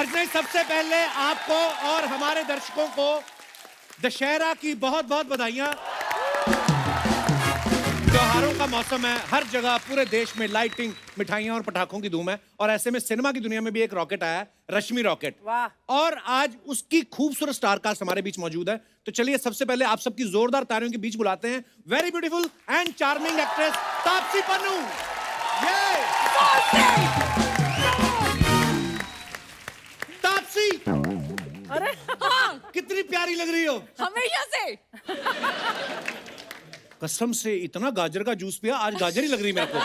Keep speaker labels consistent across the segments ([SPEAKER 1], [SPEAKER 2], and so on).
[SPEAKER 1] अर्जुन, सबसे पहले आपको और हमारे दर्शकों को दशहरा की बहुत बहुत बधाइयां। त्योहारों का मौसम है, हर जगह पूरे देश में लाइटिंग, मिठाइयां और पटाखों की धूम है। और ऐसे में सिनेमा की दुनिया में भी एक रॉकेट आया है, रश्मि रॉकेट।
[SPEAKER 2] वाह।
[SPEAKER 1] और आज उसकी खूबसूरत स्टार कास्ट हमारे बीच मौजूद है। तो चलिए सबसे पहले आप सबकी जोरदार तालियों के बीच बुलाते हैं very beautiful and charming actress Taapsee Pannu. Taapsee,
[SPEAKER 2] अरे हाँ,
[SPEAKER 1] कितनी प्यारी लग रही हो।
[SPEAKER 2] हमेशा से।
[SPEAKER 1] कसम से इतना गाजर का जूस पिया, आज गाजर ही लग रही मेरे को।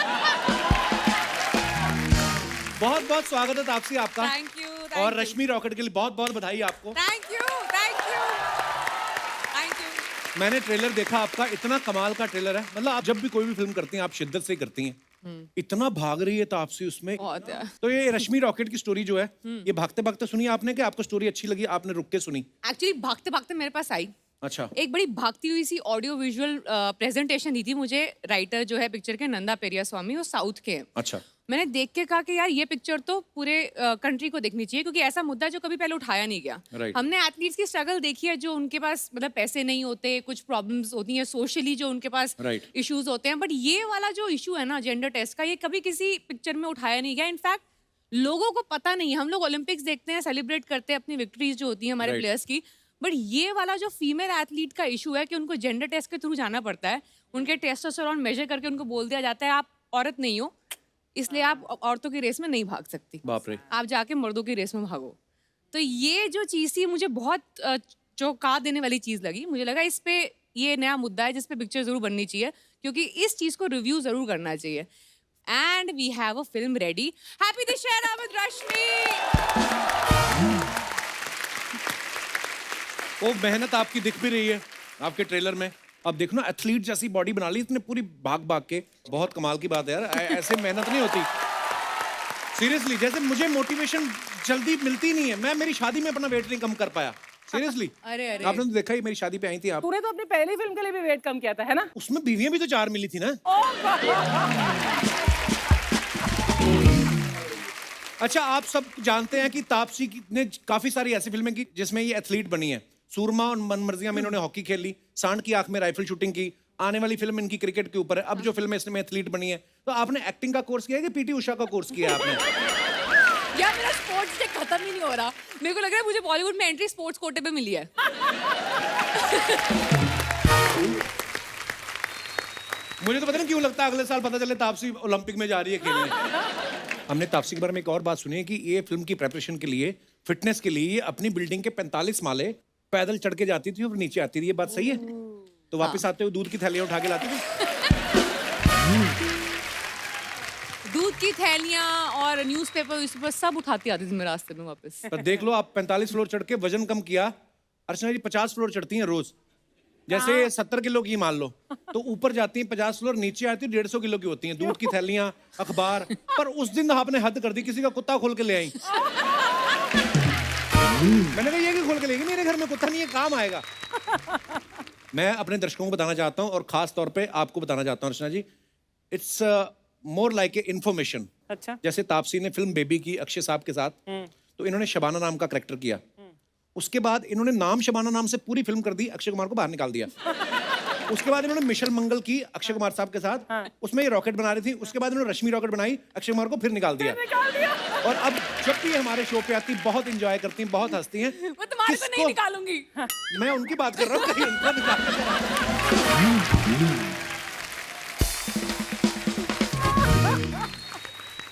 [SPEAKER 1] बहुत बहुत स्वागत है तापसी आपका।
[SPEAKER 2] Thank you.
[SPEAKER 1] और रश्मि रॉकेट के लिए बहुत बहुत बधाई आपको।
[SPEAKER 2] Thank you, thank you, thank you.
[SPEAKER 1] मैंने ट्रेलर देखा आपका, इतना कमाल का ट्रेलर है। मतलब आप जब भी कोई भी फिल्म करती हैं आप शिद्दत से ही करती हैं। इतना भाग रही है तापसी उसमें।
[SPEAKER 2] बहुत है।
[SPEAKER 1] तो ये रश्मि रॉकेट की स्टोरी जो है, ये भागते भागते सुनी आपने कि आपको स्टोरी अच्छी लगी, आपने रुक के सुनी?
[SPEAKER 2] एक्चुअली भागते भागते मेरे पास आई।
[SPEAKER 1] अच्छा।
[SPEAKER 2] एक बड़ी भागती हुई सी ऑडियो विजुअल प्रेजेंटेशन दी थी मुझे राइटर जो है पिक्चर के, नंदा पेरिया स्वामी, वो साउथ के हैं।
[SPEAKER 1] अच्छा।
[SPEAKER 2] मैंने देख के कहा कि यार ये पिक्चर तो पूरे कंट्री को देखनी चाहिए, क्योंकि ऐसा मुद्दा जो कभी पहले उठाया नहीं गया।
[SPEAKER 1] Right.
[SPEAKER 2] हमने एथलीट्स की स्ट्रगल देखी है, जो उनके पास मतलब पैसे नहीं होते, कुछ प्रॉब्लम्स होती हैं सोशली, जो उनके पास
[SPEAKER 1] Right.
[SPEAKER 2] इश्यूज होते हैं। बट ये वाला जो इशू है ना जेंडर टेस्ट का, ये कभी किसी पिक्चर में उठाया नहीं गया। इनफैक्ट लोगों को पता नहीं है। हम लोग ओलंपिक्स देखते हैं, सेलिब्रेट करते हैं अपनी विक्ट्रीज जो होती हैं हमारे
[SPEAKER 1] Right.
[SPEAKER 2] प्लेयर्स की। बट ये वाला जो फीमेल एथलीट का इशू है कि उनको जेंडर टेस्ट के थ्रू जाना पड़ता है, उनके टेस्टोस्टेरोन मेजर करके उनको बोल दिया जाता है आप औरत नहीं हो, इसलिए आप औरतों की रेस में नहीं भाग सकती,
[SPEAKER 1] बाप रे।
[SPEAKER 2] आप जाके मर्दों की रेस में भागो। तो ये जो चीज़ थी मुझे बहुत चौंका देने वाली चीज़ लगी। मुझे लगा इस पे ये नया मुद्दा है जिस पे पिक्चर जरूर बननी चाहिए, क्योंकि इस चीज़ को रिव्यू जरूर करना चाहिए। And we have a film ready. Happy Dussehra with Rashmi.
[SPEAKER 1] वो मेहनत आपकी दिख भी रही है आपके ट्रेलर में। अब देखो ना, एथलीट जैसी बॉडी बना ली इतने पूरी भाग भाग के। बहुत कमाल की बात है यार, ऐसे मेहनत नहीं होती सीरियसली। जैसे मुझे मोटिवेशन जल्दी मिलती नहीं है, मैं मेरी शादी में अपना वेट नहीं कम कर पाया सीरियसली।
[SPEAKER 2] अरे अरे,
[SPEAKER 1] आपने तो देखा ही, मेरी शादी पे आई थी आप।
[SPEAKER 3] तूने तो अपनी पहली फिल्म के लिए भी वेट कम किया था, है ना?
[SPEAKER 1] उसमें बीवियां भी तो 4 मिली थी ना। अच्छा, आप सब जानते हैं कि तापसी ने काफी सारी ऐसी फिल्में की जिसमें ये एथलीट बनी है। सूरमा और मनमर्जियां में इन्होंने हॉकी खेल ली, सांड की आंख में राइफल शूटिंग की, आने वाली फिल्म इनकी क्रिकेट के ऊपर है। अब जो फिल्म है इसमें एथलीट बनी है। तो आपने एक्टिंग का कोर्स किया है कि पीटी उषा का कोर्स किया है आपने?
[SPEAKER 2] यार मेरा स्पोर्ट्स डे खत्म ही नहीं हो रहा। मेरे को लग रहा है मुझे बॉलीवुड में एंट्री स्पोर्ट्स कोटे पे मिली है।
[SPEAKER 1] मुझे तो पता नहीं क्यों लगता है अगले साल पता चले तापसी ओलंपिक में जा रही है खेलने। हमने तापसी के बारे में एक और बात सुनी है कि ये फिल्म की प्रेपरेशन के लिए, फिटनेस के लिए, ये अपनी बिल्डिंग के 45 माले पैदल चढ़ के जाती थी और नीचे आती थी। ये बात सही है? तो वापस आते हुए दूध की थैलियां उठा के लाती थी।
[SPEAKER 2] दूध की थैलियां और न्यूज़पेपर सब उठाती आती थी मैं रास्ते में वापस।
[SPEAKER 1] पर देख लो, आप 45 फ्लोर चढ़ के वजन कम किया। अर्चना जी 50 फ्लोर चढ़ती हैं रोज। जैसे 70 किलो की मान लो, तो ऊपर जाती हैं 50 फ्लोर, नीचे आती है 150 किलो की होती हैं। दूध की थैलियां, अखबार। पर उस दिन आपने हद कर दी, किसी का कुत्ता खोल के ले आई। मैंने कहा ये कि खोल के लेगी, मेरे घर में कुत्ता नहीं है, काम आएगा। मैं अपने दर्शकों को बताना चाहता हूँ और खास तौर पे आपको बताना चाहता हूँ Archana ji, it's more like a information.
[SPEAKER 3] अच्छा।
[SPEAKER 1] जैसे तापसी ने फिल्म बेबी की अक्षय साहब के साथ, तो इन्होंने शबाना नाम का कैरेक्टर किया। उसके बाद इन्होंने नाम शबाना नाम से पूरी फिल्म कर दी, अक्षय कुमार को बाहर निकाल दिया। उसके बाद इन्होंने मिशन मंगल की अक्षय कुमार साहब के साथ, उसमें ये रॉकेट बना रही थी। उसके बाद इन्होंने रश्मि रॉकेट बनाई, अक्षय कुमार को फिर निकाल दिया। और अब जब भी हमारे शो पे आती, बहुत एंजॉय करती हैं, बहुत हंसती हैं।
[SPEAKER 2] मैं तुम्हारे को नहीं निकालूंगी।
[SPEAKER 1] मैं उनकी बात कर रहा हूँ, कहीं उनको निकाल।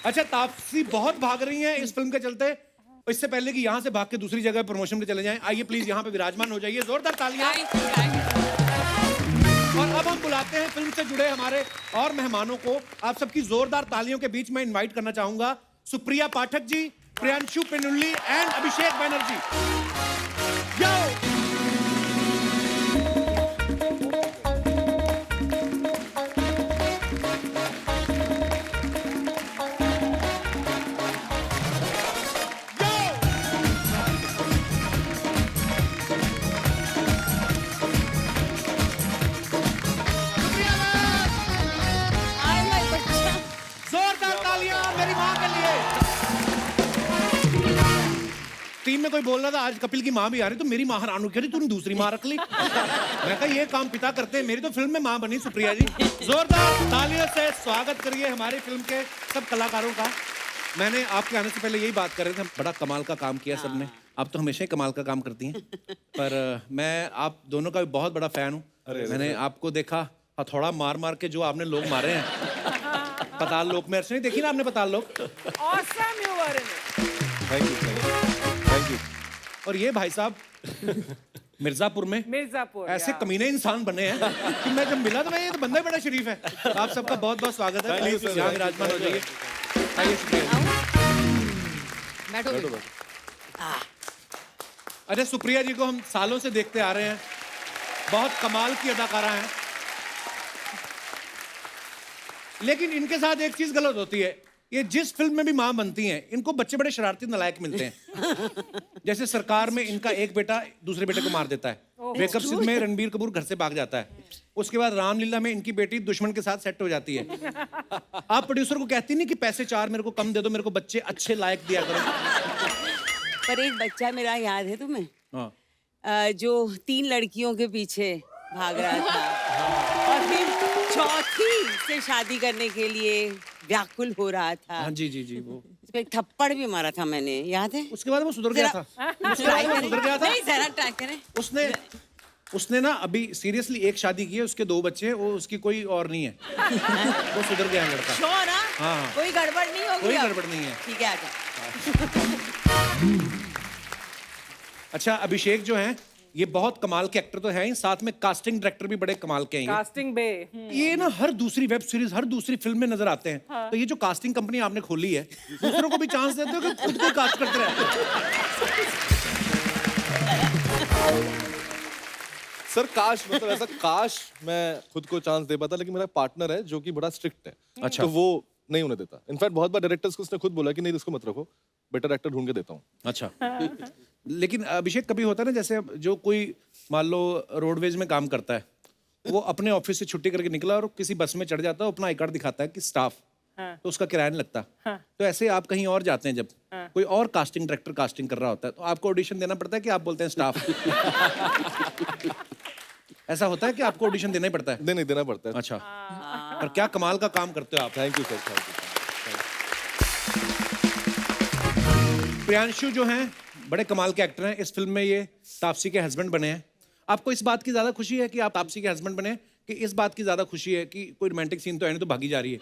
[SPEAKER 1] अच्छा, तापसी बहुत भाग रही हैं इस फिल्म के चलते। इससे पहले कि यहाँ से भाग के दूसरी जगह प्रमोशन पे चले जाएं, आइए प्लीज यहाँ पे विराजमान हो जाइए। जोरदार तालियां। और अब हम बुलाते हैं फिल्म से जुड़े हमारे और मेहमानों को। आप सबकी जोरदार तालियों के बीच में इनवाइट करना चाहूंगा Supriya Pathak ji, Priyanshu Painyuli and Abhishek Banerjee. Yo! Team में कोई बोल रहा था आज कपिल की माँ भी आ रही, तो मेरी माँ हैरान हो गई, तूने दूसरी माँ रख ली। मैं कहा ये काम पिता करते हैं, मेरी तो फिल्म में माँ बनी सुप्रिया जी। जोरदार तालियों से स्वागत करिए हमारी फिल्म के सब कलाकारों का। मैंने आपके आने से पहले यही बात कर रहे थे, बड़ा कमाल का काम किया सबने। आप तो हमेशा ही कमाल का काम करती हैं, पर मैं आप दोनों का भी बहुत बड़ा फैन हूँ। मैंने आपको देखा हथौड़ा मार मार के जो आपने लोग मारे हैं पताल लोक में, नहीं देखी ना आपने पताल लोक?
[SPEAKER 3] Awesome you were in it.
[SPEAKER 4] Thank you.
[SPEAKER 1] और ये भाई साहब मिर्जापुर में
[SPEAKER 3] मिर्जापुर
[SPEAKER 1] ऐसे कमीने इंसान बने हैं कि मैं जब मिला तो मैं ये तो बंदा ही बड़ा शरीफ है। आप सबका बहुत बहुत स्वागत है, यहाँ विराजमान हो जाइए। आइए सुप्रिया
[SPEAKER 2] बैठो।
[SPEAKER 1] अरे सुप्रिया जी को हम सालों से देखते आ रहे हैं, बहुत कमाल की अदाकारा हैं, लेकिन इनके साथ एक चीज गलत होती है, ये जिस फिल्म में भी मां बनती हैं इनको बच्चे बड़े शरारती नालायक मिलते हैं। जैसे सरकार में इनका एक बेटा दूसरे बेटे को मार देता है, वेकअप सिद्ध में रणबीर कपूर घर से भाग जाता है, उसके बाद रामलीला में इनकी बेटी दुश्मन के साथ सेट हो जाती है। आप प्रोड्यूसर को कहती नहीं कि पैसे 4 मेरे को कम दे दो, मेरे को बच्चे अच्छे लायक दिया करो।
[SPEAKER 5] पर एक बच्चा मेरा याद है तुम्हें?
[SPEAKER 1] हाँ।
[SPEAKER 5] जो 3 लड़कियों के पीछे भाग रहा था और फिर चौथी से शादी करने के लिए व्याकुल हो रहा था।
[SPEAKER 1] हाँ जी जी जी, वो
[SPEAKER 5] उसको एक थप्पड़ भी मारा था मैंने, याद है?
[SPEAKER 1] उसके बाद वो सुधर गया था। उसके बाद वो सुधर गया था।
[SPEAKER 5] नहीं, जरा ट्राई करें।
[SPEAKER 1] उसने ना अभी सीरियसली एक शादी की है, उसके 2 बच्चे हैं, वो उसकी कोई और नहीं है। वो सुधर गया है लड़का।
[SPEAKER 5] श्योर?
[SPEAKER 1] हाँ।
[SPEAKER 5] कोई गड़बड़ नहीं होगी?
[SPEAKER 1] कोई
[SPEAKER 5] अब?
[SPEAKER 1] गड़बड़ नहीं है।
[SPEAKER 5] ठीक है, आजा।
[SPEAKER 1] अच्छा, अभिषेक जो हैं ये बहुत कमाल के एक्टर तो हैं ही, साथ में कास्टिंग डायरेक्टर भी बड़े कमाल के हैं ये।
[SPEAKER 3] कास्टिंग बे
[SPEAKER 1] ये ना हर दूसरी वेब सीरीज, हर दूसरी फिल्म में नजर आते हैं।
[SPEAKER 3] हाँ।
[SPEAKER 1] तो ये जो कास्टिंग कंपनी आपने खोली है, दूसरों को भी चांस देते हो कि खुद को कास्ट करते रहते हो?
[SPEAKER 4] सर काश, मतलब ऐसा काश मैं खुद को चांस दे पाता, लेकिन मेरा पार्टनर है जो कि बड़ा स्ट्रिक्ट है।
[SPEAKER 1] अच्छा।
[SPEAKER 4] तो वो नहीं होने देता। इनफैक्ट बहुत बार डायरेक्टर्स को उसने खुद बोला कि नहीं इसको मत रखो, बेटर एक्टर ढूंढ के देता हूँ।
[SPEAKER 1] अच्छा। लेकिन अभिषेक कभी होता है ना, जैसे जो कोई मान लो रोडवेज में काम करता है, वो अपने ऑफिस से छुट्टी करके निकला और किसी बस में चढ़ जाता है, अपना आई कार्ड दिखाता है कि स्टाफ, तो उसका किराया नहीं लगता। तो ऐसे आप कहीं और जाते हैं, जब कोई और कास्टिंग डायरेक्टर कास्टिंग कर रहा होता है, तो आपको ऑडिशन देना पड़ता है कि आप बोलते हैं स्टाफ? ऐसा होता है कि आपको ऑडिशन देना ही पड़ता है?
[SPEAKER 4] नहीं, देना पड़ता है।
[SPEAKER 1] अच्छा। पर क्या कमाल का काम करते हो आप।
[SPEAKER 4] Thank you sir, thank you.
[SPEAKER 1] Priyanshu जो हैं बड़े कमाल के एक्टर हैं, इस फिल्म में ये तापसी के हस्बैंड बने हैं। आपको इस बात की ज्यादा खुशी है कि आप तापसी के हस्बैंड बने, कि इस बात की ज्यादा खुशी है कि कोई रोमांटिक सीन तो है नहीं तो भागी जा रही है?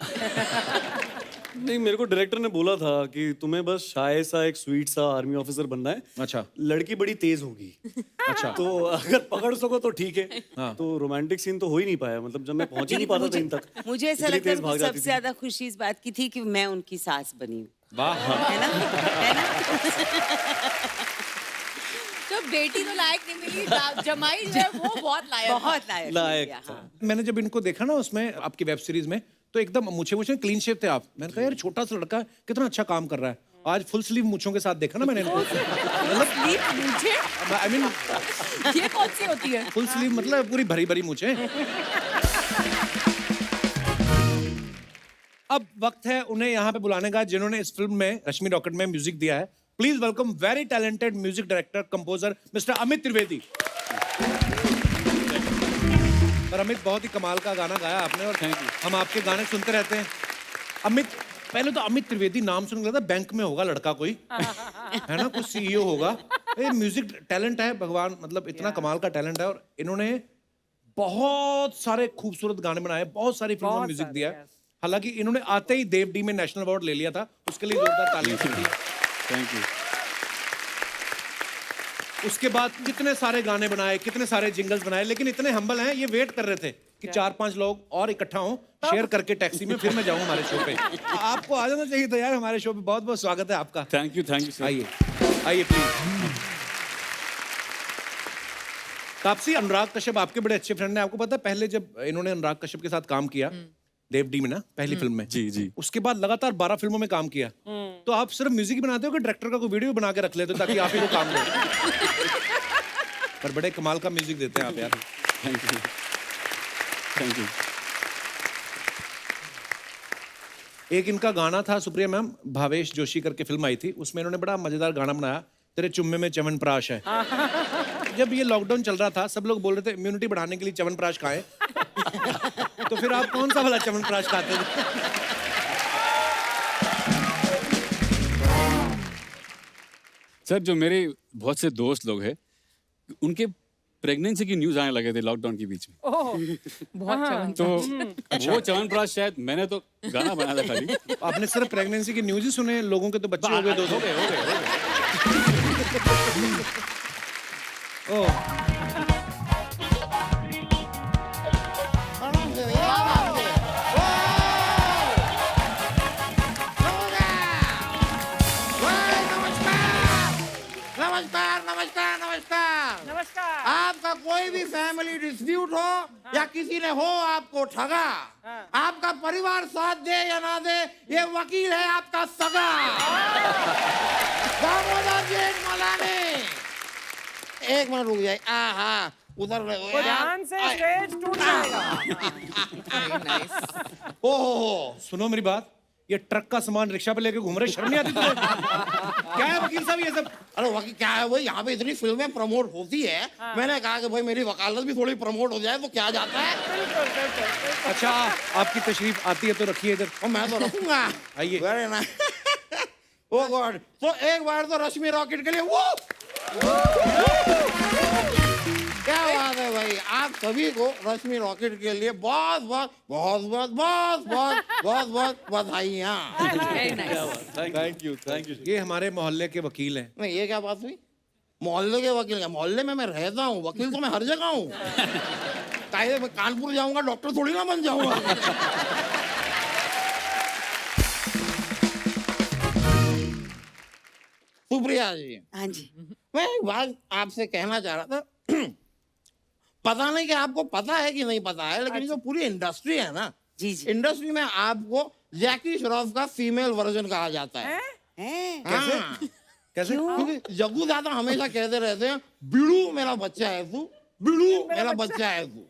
[SPEAKER 6] नहीं, मेरे को डायरेक्टर ने बोला था कि तुम्हें बस शाय सा एक स्वीट सा आर्मी ऑफिसर बनना है।
[SPEAKER 1] अच्छा।
[SPEAKER 6] लड़की बड़ी तेज होगी।
[SPEAKER 1] अच्छा।
[SPEAKER 6] तो अगर पकड़ सको तो ठीक है। तो रोमांटिक सीन तो हो ही नहीं पाया, मतलब जब मैं पहुंच ही नहीं पाता था इन तक।
[SPEAKER 5] मुझे ऐसा
[SPEAKER 6] इतनी
[SPEAKER 5] लगता है
[SPEAKER 6] तेज भाग
[SPEAKER 5] कि
[SPEAKER 6] जाती
[SPEAKER 5] सबसे
[SPEAKER 6] थी।
[SPEAKER 5] ज्यादा खुशी इस बात की थी कि मैं उनकी सास बनी हूँ।
[SPEAKER 1] वाह।
[SPEAKER 5] है ना? है ना?
[SPEAKER 2] तो बेटी तो लायक नहीं मिली, जमाई जो है वो बहुत लायक।
[SPEAKER 5] बहुत लायक
[SPEAKER 6] लायक
[SPEAKER 5] मिली, हाँ।
[SPEAKER 1] मैंने जब इनको देखा ना उसमें आपकी वेब सीरीज में, तो एकदम मूछे क्लीन शेव थे आप। मैंने कहा यार छोटा सा लड़का कितना अच्छा काम कर रहा है। आज फुल स्लीव मूछों के साथ देखा ना मैंने इनको, मतलब
[SPEAKER 2] मुझे
[SPEAKER 1] आई मीन
[SPEAKER 2] ये कौन सी होती है?
[SPEAKER 1] फुल स्लीव मतलब पूरी भरी भरी मूछें। अब वक्त है उन्हें यहाँ पे बुलाने का, जिन्होंने इस फिल्म में रश्मि रॉकेट में म्यूजिक दिया है। Please welcome very talented music director composer mister Amit Trivedi. और अमित, बहुत ही कमाल का गाना गाया आपने, और हम आपके गाने सुनते रहते हैं। अमित, पहले तो अमित त्रिवेदी नाम सुन लगा था बैंक में होगा लड़का कोई, है ना, कुछ सीईओ होगा। ये म्यूजिक टैलेंट है भगवान, मतलब इतना कमाल का टैलेंट है। और इन्होंने बहुत सारे खूबसूरत गाने बनाए, बहुत सारी फिल्मों में म्यूजिक दिया है। हालांकि इन्होंने आते ही देव डी में नेशनल अवार्ड ले लिया था, उसके लिए जोरदार तालियां।
[SPEAKER 6] Thank you.
[SPEAKER 1] उसके बाद कितने सारे गाने बनाए, कितने सारे जिंगल्स बनाए, लेकिन इतने हम्बल हैं, ये वेट कर रहे थे कि 4-5 लोग और इकट्ठा हों, शेयर करके टैक्सी में, फिर मैं जाऊं हमारे शो पे। आपको आ जाना चाहिए था यार हमारे शो पे। बहुत बहुत स्वागत है आपका।
[SPEAKER 6] Thank you sir.
[SPEAKER 1] आइए आइए प्लीज। तापसी, अनुराग कश्यप आपके बड़े अच्छे फ्रेंड हैं। आपको पता है पहले जब इन्होंने अनुराग कश्यप के साथ काम किया देव डी में ना, पहली फिल्म में,
[SPEAKER 6] जी।
[SPEAKER 1] उसके बाद लगातार 12 फिल्मों में काम किया। तो आप सिर्फ म्यूजिक ही बनाते हो कि डायरेक्टर का कोई वीडियो बना के रख लेते हो ताकि आप ही को काम दो? पर बड़े कमाल का म्यूजिक देते हैं आप यार।
[SPEAKER 6] Thank you.
[SPEAKER 1] एक इनका गाना था सुप्रिया मैम, भावेश जोशी करके फिल्म आई थी, उसमें इन्होंने बड़ा मजेदार गाना बनाया, तेरे चुम्मे में च्यवनप्राश है। जब ये लॉकडाउन चल रहा था सब लोग बोल रहे थे इम्यूनिटी बढ़ाने के लिए च्यवनप्राश खाएं। तो फिर आप कौन सा वाला च्यवनप्राश खाते थे?
[SPEAKER 7] सर जो मेरे बहुत से दोस्त लोग हैं उनके प्रेगनेंसी की न्यूज आने लगे थे लॉकडाउन के बीच में,
[SPEAKER 2] बहुत चवन
[SPEAKER 7] तो वो च्यवनप्राश शायद मैंने तो गाना बनाया था खाली।
[SPEAKER 1] आपने सिर्फ प्रेगनेंसी की न्यूज ही सुने, लोगों के तो बच्चे हो गए 200। ओह
[SPEAKER 8] नमस्कार नमस्कार नमस्कार
[SPEAKER 3] नमस्कार।
[SPEAKER 8] आपका कोई भी फैमिली डिस्प्यूट हो या किसी ने हो आपको ठगा, आपका परिवार साथ दे या ना दे, ये वकील है आपका सगा दामोदर जेठमलानी। एक मिनट रुक जाए। हाँ उधर
[SPEAKER 3] वो ध्यान से स्टेज टूट जाएगा।
[SPEAKER 8] ओहो
[SPEAKER 1] सुनो मेरी बात, ये ट्रक का सामान रिक्शा पे लेके घूम रहे, शर्म नहीं आती तुम्हें? क्या है वकील साहब ये सब?
[SPEAKER 8] अरे वकील क्या है भाई, यहाँ पे इतनी फिल्में प्रमोट होती है। मैंने कहा कि भाई मेरी वकालत भी थोड़ी प्रमोट हो जाए तो क्या जाता है।
[SPEAKER 1] अच्छा आपकी तशरीफ आती है तो रखिए इधर।
[SPEAKER 8] और मैं तो रखूंगा।
[SPEAKER 1] आइए।
[SPEAKER 8] Very nice. ओ गॉड, तो एक बार तो रश्मि रॉकेट के लिए वो क्या बात है भाई, आप सभी को रश्मि रॉकेट के लिए बहुत बहुत बहुत बहुत बहुत बहुत बहुत बहुत बधाइयाँ।
[SPEAKER 2] Very nice.
[SPEAKER 4] Thank you.
[SPEAKER 1] ये हमारे मोहल्ले के वकील हैं।
[SPEAKER 8] नहीं ये क्या बात हुई, मोहल्ले के वकील क्या, मोहल्ले में मैं रहता हूँ, वकील तो मैं हर जगह हूँ। कायदे में कानपुर जाऊंगा डॉक्टर थोड़ी ना बन जाऊंगा। सुप्रिया जी,
[SPEAKER 5] हाँ जी।
[SPEAKER 8] मैं एक बात आपसे कहना चाह रहा था। पता नहीं कि आपको पता है कि नहीं पता है, लेकिन जो पूरी इंडस्ट्री है ना,
[SPEAKER 5] जी जी।
[SPEAKER 8] इंडस्ट्री में आपको जैकी श्रॉफ का फीमेल वर्जन कहा जाता है।
[SPEAKER 5] हैं?
[SPEAKER 8] हाँ,
[SPEAKER 1] कैसे?
[SPEAKER 8] क्योंकि जग्गू दादा हमेशा कहते रहते हैं बिड़ू मेरा बच्चा है तू, बिड़ू मेरा बच्चा है तू।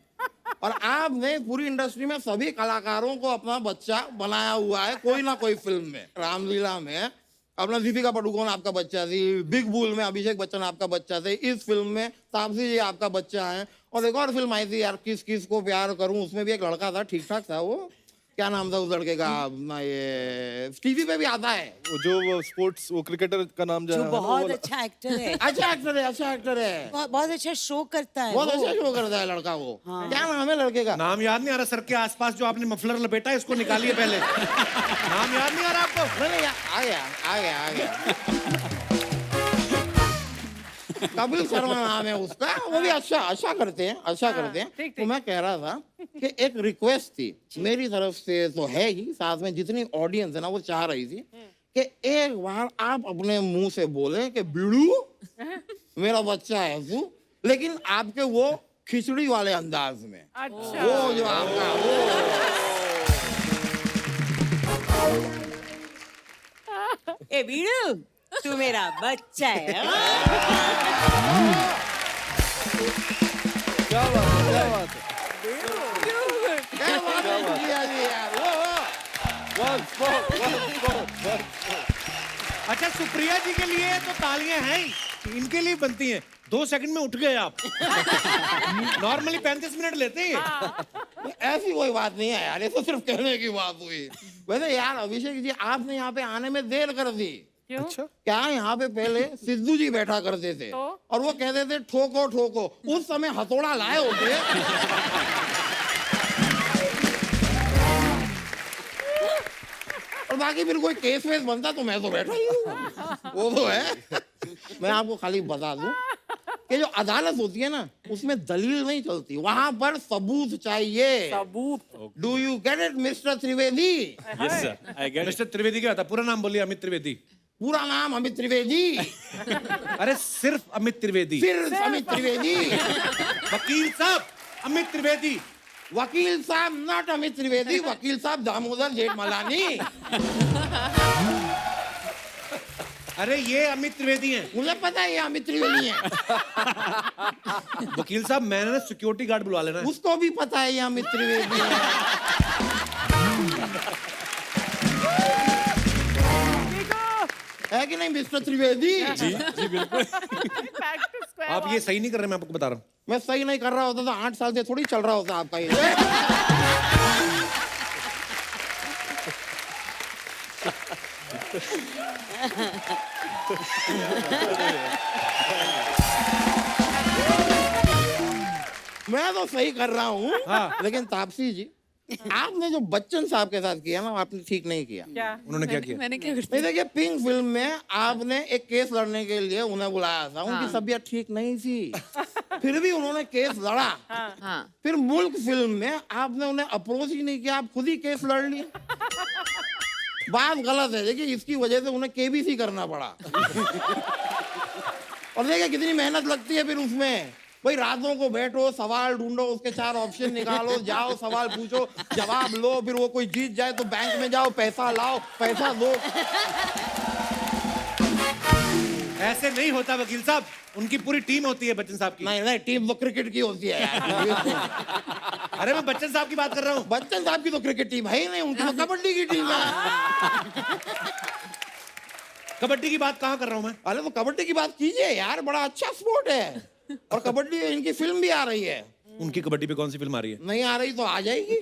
[SPEAKER 8] और आपने पूरी इंडस्ट्री में सभी कलाकारों को अपना बच्चा बनाया हुआ है कोई ना कोई फिल्म में। रामलीला में अपना दीपिका पादुकोण आपका बच्चा थी, बिग बुल में अभिषेक बच्चन आपका बच्चा थे, इस फिल्म में तापसी जी आपका बच्चा है। और एक और फिल्म आई थी यार, किस किस को प्यार करूं, उसमें भी एक लड़का था, ठीक ठाक था वो, क्या नाम था उस लड़के का, अपना ये टीवी पे भी आता है।
[SPEAKER 4] वो जो स्पोर्ट्स वो क्रिकेटर का नाम
[SPEAKER 5] जो
[SPEAKER 4] जाना
[SPEAKER 5] बहुत अच्छा एक्टर है,
[SPEAKER 8] अच्छा एक्टर है, अच्छा एक्टर है,
[SPEAKER 5] बहुत अच्छा शो करता है
[SPEAKER 8] बहुत
[SPEAKER 5] वो।
[SPEAKER 8] अच्छा शो करता है लड़का वो। क्या नाम है लड़के का?
[SPEAKER 1] नाम याद नहीं आ रहा? सर के आसपास जो आपने मफलर लपेटा है इसको निकालिए पहले। नाम याद नहीं आ रहा आपको?
[SPEAKER 8] नहीं आ गया आ गया आ गया। कपिल शर्मा नाम है उसका, वो भी अच्छा करते हैं, अच्छा करते हैं। तो मैं कह रहा था कि एक रिक्वेस्ट थी मेरी तरफ से, तो है ही, साथ में जितनी ऑडियंस है ना वो चाह रही थी कि एक बार आप अपने मुंह से बोले कि बिड़ू मेरा बच्चा है तू, लेकिन आपके वो खिचड़ी वाले अंदाज में।
[SPEAKER 3] अच्छा।
[SPEAKER 8] वो जो आपका वो
[SPEAKER 5] ए बीड़ू तू मेरा बच्चा है।
[SPEAKER 4] क्या बात है, क्या बात है।
[SPEAKER 8] क्या बात है सुप्रिया जी यार,
[SPEAKER 1] अच्छा सुप्रिया जी के लिए तो तालियां हैं ही, इनके लिए बनती हैं। 2 सेकंड में उठ गए आप। नॉर्मली 35 मिनट लेते हैं।
[SPEAKER 8] ऐसी कोई बात नहीं है यार, ये तो सिर्फ कहने की बात हुई। वैसे यार अभिषेक जी, आपने यहाँ पे आने में देर कर दी।
[SPEAKER 3] क्यों?
[SPEAKER 8] क्या यहाँ पे पहले सिद्धू जी बैठा करते थे और वो कहते थे ठोको ठोको, उस समय हथौड़ा लाए होते। और बाकी फिर कोई केस वेस बनता तो मैं तो बैठा ही हूँ, वो तो है। मैं आपको खाली बता दूं कि जो अदालत होती है ना, उसमें दलील नहीं चलती, वहां पर सबूत चाहिए।
[SPEAKER 3] सबूत।
[SPEAKER 8] Do you get it mister Trivedi?
[SPEAKER 7] Yes sir I get
[SPEAKER 1] mister Trivedi क्या था? पूरा नाम बोलिए। अमित त्रिवेदी।
[SPEAKER 8] पूरा नाम अमित त्रिवेदी।
[SPEAKER 1] अरे सिर्फ अमित त्रिवेदी।
[SPEAKER 8] सिर्फ अमित त्रिवेदी।
[SPEAKER 1] वकील साहब अमित त्रिवेदी।
[SPEAKER 8] वकील साहब नॉट अमित त्रिवेदी, वकील साहब दामोदर जेठमलानी।
[SPEAKER 1] अरे ये अमित त्रिवेदी हैं।
[SPEAKER 8] मुझे पता है ये अमित त्रिवेदी है।
[SPEAKER 1] वकील साहब मैंने ना सिक्योरिटी गार्ड बुला लेना है।
[SPEAKER 8] उसको भी पता है ये अमित त्रिवेदी है। है है कि नहीं मिस्टर त्रिवेदी?
[SPEAKER 7] जी बिल्कुल।
[SPEAKER 3] Back to square
[SPEAKER 1] आप ये सही नहीं कर रहे, मैं आपको बता रहा हूँ।
[SPEAKER 8] मैं सही नहीं कर रहा होता तो 8 साल से थोड़ी चल रहा होता आपका ये। मैं तो सही कर रहा हूँ, लेकिन तापसी जी, आपने जो बच्चन साहब के साथ किया ना, आपने ठीक नहीं किया।
[SPEAKER 3] क्या?
[SPEAKER 1] उन्होंने क्या किया?
[SPEAKER 2] मैंने क्या कर
[SPEAKER 8] नहीं देखिए, पिंक फिल्म में आपने एक केस लड़ने के लिए उन्हें बुलाया था, उनकी तबीयत ठीक नहीं थी, फिर भी उन्होंने केस लड़ा।
[SPEAKER 2] हाँ
[SPEAKER 8] फिर मुल्क फिल्म में आपने उन्हें अप्रोच ही नहीं किया, आप खुद ही केस लड़ लिए। बात गलत है, देखिए इसकी वजह से उन्हें केबीसी करना पड़ा। और देखिए कितनी मेहनत लगती है फिर उसमें, भाई रातों को बैठो, सवाल ढूंढो, उसके 4 ऑप्शन निकालो, जाओ सवाल पूछो, जवाब लो, फिर वो कोई जीत जाए तो बैंक में जाओ, पैसा लाओ, पैसा दो।
[SPEAKER 1] ऐसे नहीं होता वकील साहब, उनकी पूरी टीम होती है बच्चन साहब की।
[SPEAKER 8] नहीं नहीं, टीम तो क्रिकेट की होती है यार।
[SPEAKER 1] अरे मैं बच्चन साहब की बात कर रहा हूँ।
[SPEAKER 8] बच्चन साहब की तो क्रिकेट टीम है ही नहीं, उनकी तो कबड्डी की टीम है।
[SPEAKER 1] कबड्डी की बात कहाँ कर रहा हूँ मैं?
[SPEAKER 8] अरे तो कबड्डी की बात कीजिए यार, बड़ा अच्छा स्पोर्ट है, और कबड्डी इनकी फिल्म भी आ रही है।
[SPEAKER 1] उनकी कबड्डी पे कौन सी फिल्म आ रही है?
[SPEAKER 8] नहीं आ रही तो आ जाएगी।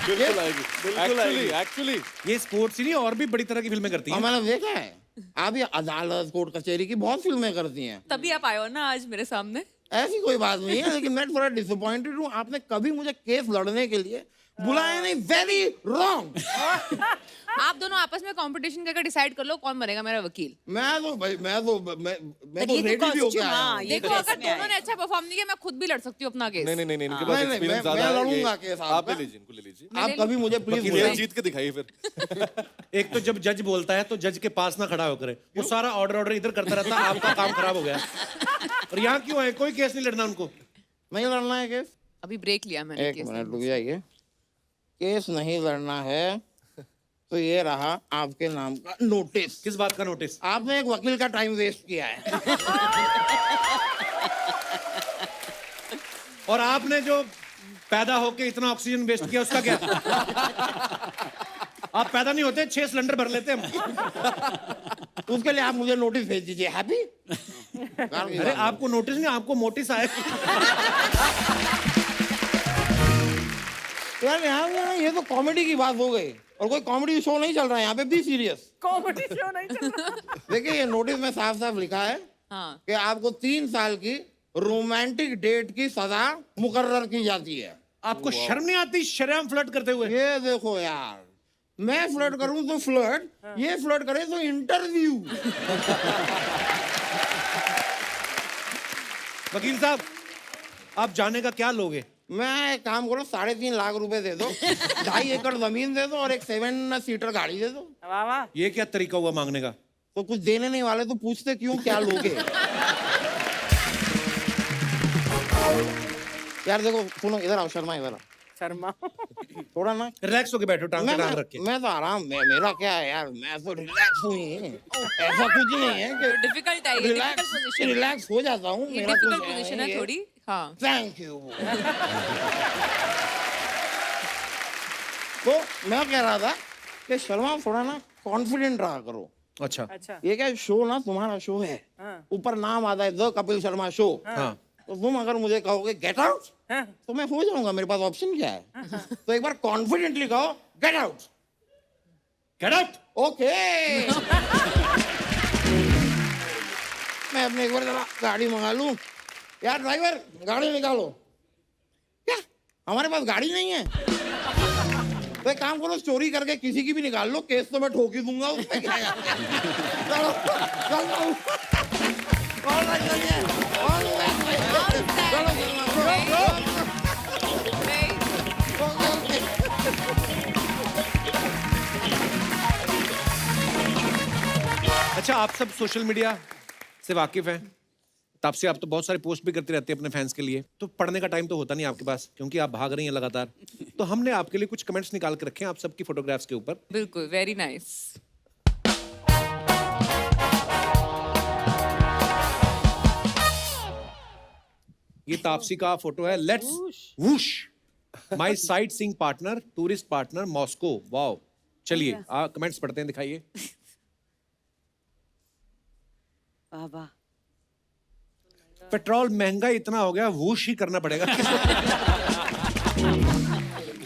[SPEAKER 4] बिल्कुल आएगी। एक्चुअली
[SPEAKER 1] ये स्पोर्ट्स ही नहीं, और भी बड़ी तरह की फिल्में करती
[SPEAKER 8] और
[SPEAKER 1] हैं।
[SPEAKER 8] मैंने देखा है, आप ये अदालत कोर्ट कचहरी की बहुत फिल्में करती हैं।
[SPEAKER 2] तभी आप आए हो ना आज मेरे सामने।
[SPEAKER 8] ऐसी कोई बात नहीं है, लेकिन मैं थोड़ा डिसअपॉइंटेड हूँ, आपने कभी मुझे केस लड़ने के लिए बुलाया नहीं। Very wrong.
[SPEAKER 2] आप दोनों आपस में कंपटीशन करके डिसाइड कर लो कौन बनेगा मेरा वकील।
[SPEAKER 8] मैं तो
[SPEAKER 5] ये
[SPEAKER 8] रेडी
[SPEAKER 5] तो
[SPEAKER 8] भी होके
[SPEAKER 5] costume,
[SPEAKER 8] आया
[SPEAKER 5] हाँ,
[SPEAKER 8] हूँ।
[SPEAKER 5] ये
[SPEAKER 2] देखो
[SPEAKER 5] केस
[SPEAKER 2] अगर
[SPEAKER 5] में आए।
[SPEAKER 2] दोनों ने अच्छा परफॉर्म नहीं किया मैं खुद भी लड़ सकती हूँ अपना केस।
[SPEAKER 4] नहीं इनके
[SPEAKER 8] नहीं,
[SPEAKER 4] पास
[SPEAKER 8] नहीं,
[SPEAKER 4] एक्सपीरियंस
[SPEAKER 8] मैं
[SPEAKER 4] ज्यादा है।
[SPEAKER 8] लड़ूंगा
[SPEAKER 4] ये-
[SPEAKER 8] केस
[SPEAKER 4] आप
[SPEAKER 8] आपका।
[SPEAKER 4] ले लीजिए, इनको ले लीजिए।
[SPEAKER 8] आप कभी मुझे प्लीज
[SPEAKER 1] वकील
[SPEAKER 4] ये
[SPEAKER 1] साहब।
[SPEAKER 4] जीत के दिखाइए फिर।
[SPEAKER 1] एक तो जब जज बोलता है तो जज के पास ना खड़ा होकर, वो सारा ऑर्डर इधर करता रहता है, आपका काम खराब हो गया। और यहाँ क्यों है? कोई केस नहीं लड़ना उनको।
[SPEAKER 8] नहीं लड़ना है केस?
[SPEAKER 2] अभी ब्रेक लिया मैंने
[SPEAKER 8] एक
[SPEAKER 2] केस
[SPEAKER 8] मिनट रुक जाइए। केस नहीं लड़ना है तो ये रहा आपके नाम का नोटिस।
[SPEAKER 1] किस बात का नोटिस?
[SPEAKER 8] आपने एक वकील का टाइम वेस्ट किया है।
[SPEAKER 1] और आपने जो पैदा होके इतना ऑक्सीजन वेस्ट किया उसका क्या? आप पैदा नहीं होते, 6 सिलेंडर भर लेते हम।
[SPEAKER 8] उसके लिए आप मुझे नोटिस भेज दीजिए। हैप्पी?
[SPEAKER 1] अरे आपको नोटिस नहीं, आपको मोटिस आए।
[SPEAKER 8] यार यहाँ पे ना ये तो कॉमेडी की बात हो गई, और कोई कॉमेडी शो नहीं चल रहा है यहाँ पे। Be serious.
[SPEAKER 3] कॉमेडी शो नहीं चल रहा।
[SPEAKER 8] देखिए ये नोटिस में साफ साफ लिखा है
[SPEAKER 2] हाँ
[SPEAKER 8] कि आपको 3 साल की रोमांटिक डेट की सजा मुकर्रर की जाती है।
[SPEAKER 1] आपको शर्म नहीं आती शरेआम फ्लर्ट करते हुए?
[SPEAKER 8] ये देखो यार, मैं फ्लर्ट करूं तो फ्लर्ट, ये फ्लर्ट करे तो इंटरव्यू।
[SPEAKER 1] वकील साहब, आप जाने का क्या लोगे?
[SPEAKER 8] मैं एक काम करो, 3.5 लाख रुपए दे दो, 2.5 एकड़ जमीन दे दो, और एक 7 सीटर गाड़ी दे दो।
[SPEAKER 3] वाह वाह।
[SPEAKER 1] ये क्या तरीका हुआ मांगने का?
[SPEAKER 8] तो कुछ देने नहीं वाले तो पूछते क्यों, क्या लोगे? यार देखो सुनो, इधर आओ शर्मा, इधर आओ
[SPEAKER 3] शर्मा।
[SPEAKER 8] थोड़ा ना।
[SPEAKER 1] रिलैक्स होके बैठो, टांग पे टांग रख के।
[SPEAKER 8] मैं तो आराम, मेरा क्या है यार, मैं तो रिलैक्स हुई। ऐसा कुछ नहीं है कि
[SPEAKER 2] डिफिकल्ट है ये, डिफिकल्ट पोजीशन।
[SPEAKER 8] रिलैक्स हो जाता हूँ।
[SPEAKER 2] ये डिफिकल्ट पोजीशन है थोड़ी। हाँ
[SPEAKER 8] थैंक यू। तो मैं क्या रहा था कि शर्मा थोड़ा ना कॉन्फिडेंट रहा करो।
[SPEAKER 1] अच्छा।
[SPEAKER 3] अच्छा।
[SPEAKER 8] ये क्या शो ना तुम्हारा शो है,
[SPEAKER 3] हाँ।
[SPEAKER 8] ऊपर नाम आता है द कपिल शर्मा शो।
[SPEAKER 1] हाँ।
[SPEAKER 8] तो तुम अगर मुझे कहोगे गेट आउट
[SPEAKER 3] हाँ।
[SPEAKER 8] तो मैं हो जाऊंगा, मेरे पास ऑप्शन क्या है? तो एक बार कॉन्फिडेंटली कहो get out.
[SPEAKER 1] Get out.
[SPEAKER 8] Okay. मैं अपने एक बार जरा गाड़ी मंगा लूं। यार ड्राइवर, गाड़ी निकालो। क्या हमारे पास गाड़ी नहीं है? तो एक काम करो, चोरी करके किसी की भी निकाल लो, केस तो मैं ठोक ही दूंगा उसमें क्या है? चलो चलो कौन है?
[SPEAKER 1] अच्छा, आप सब सोशल मीडिया से वाकिफ हैं, तब से आप तो बहुत सारे पोस्ट भी करते रहते हैं अपने फैंस के लिए, तो पढ़ने का टाइम तो होता नहीं आपके पास क्योंकि आप भाग रही हैं लगातार। तो हमने आपके लिए कुछ कमेंट्स निकाल के रखे हैं आप सबकी फोटोग्राफ्स के ऊपर।
[SPEAKER 2] बिल्कुल, वेरी नाइस।
[SPEAKER 1] ये तापसी का फोटो है। Let's whoosh my sight seeing partner, tourist partner Moscow. Wow, चलिए कमेंट्स पढ़ते हैं, दिखाइए।
[SPEAKER 5] वाह वाह।
[SPEAKER 1] पेट्रोल महंगा इतना हो गया, वूश ही करना पड़ेगा।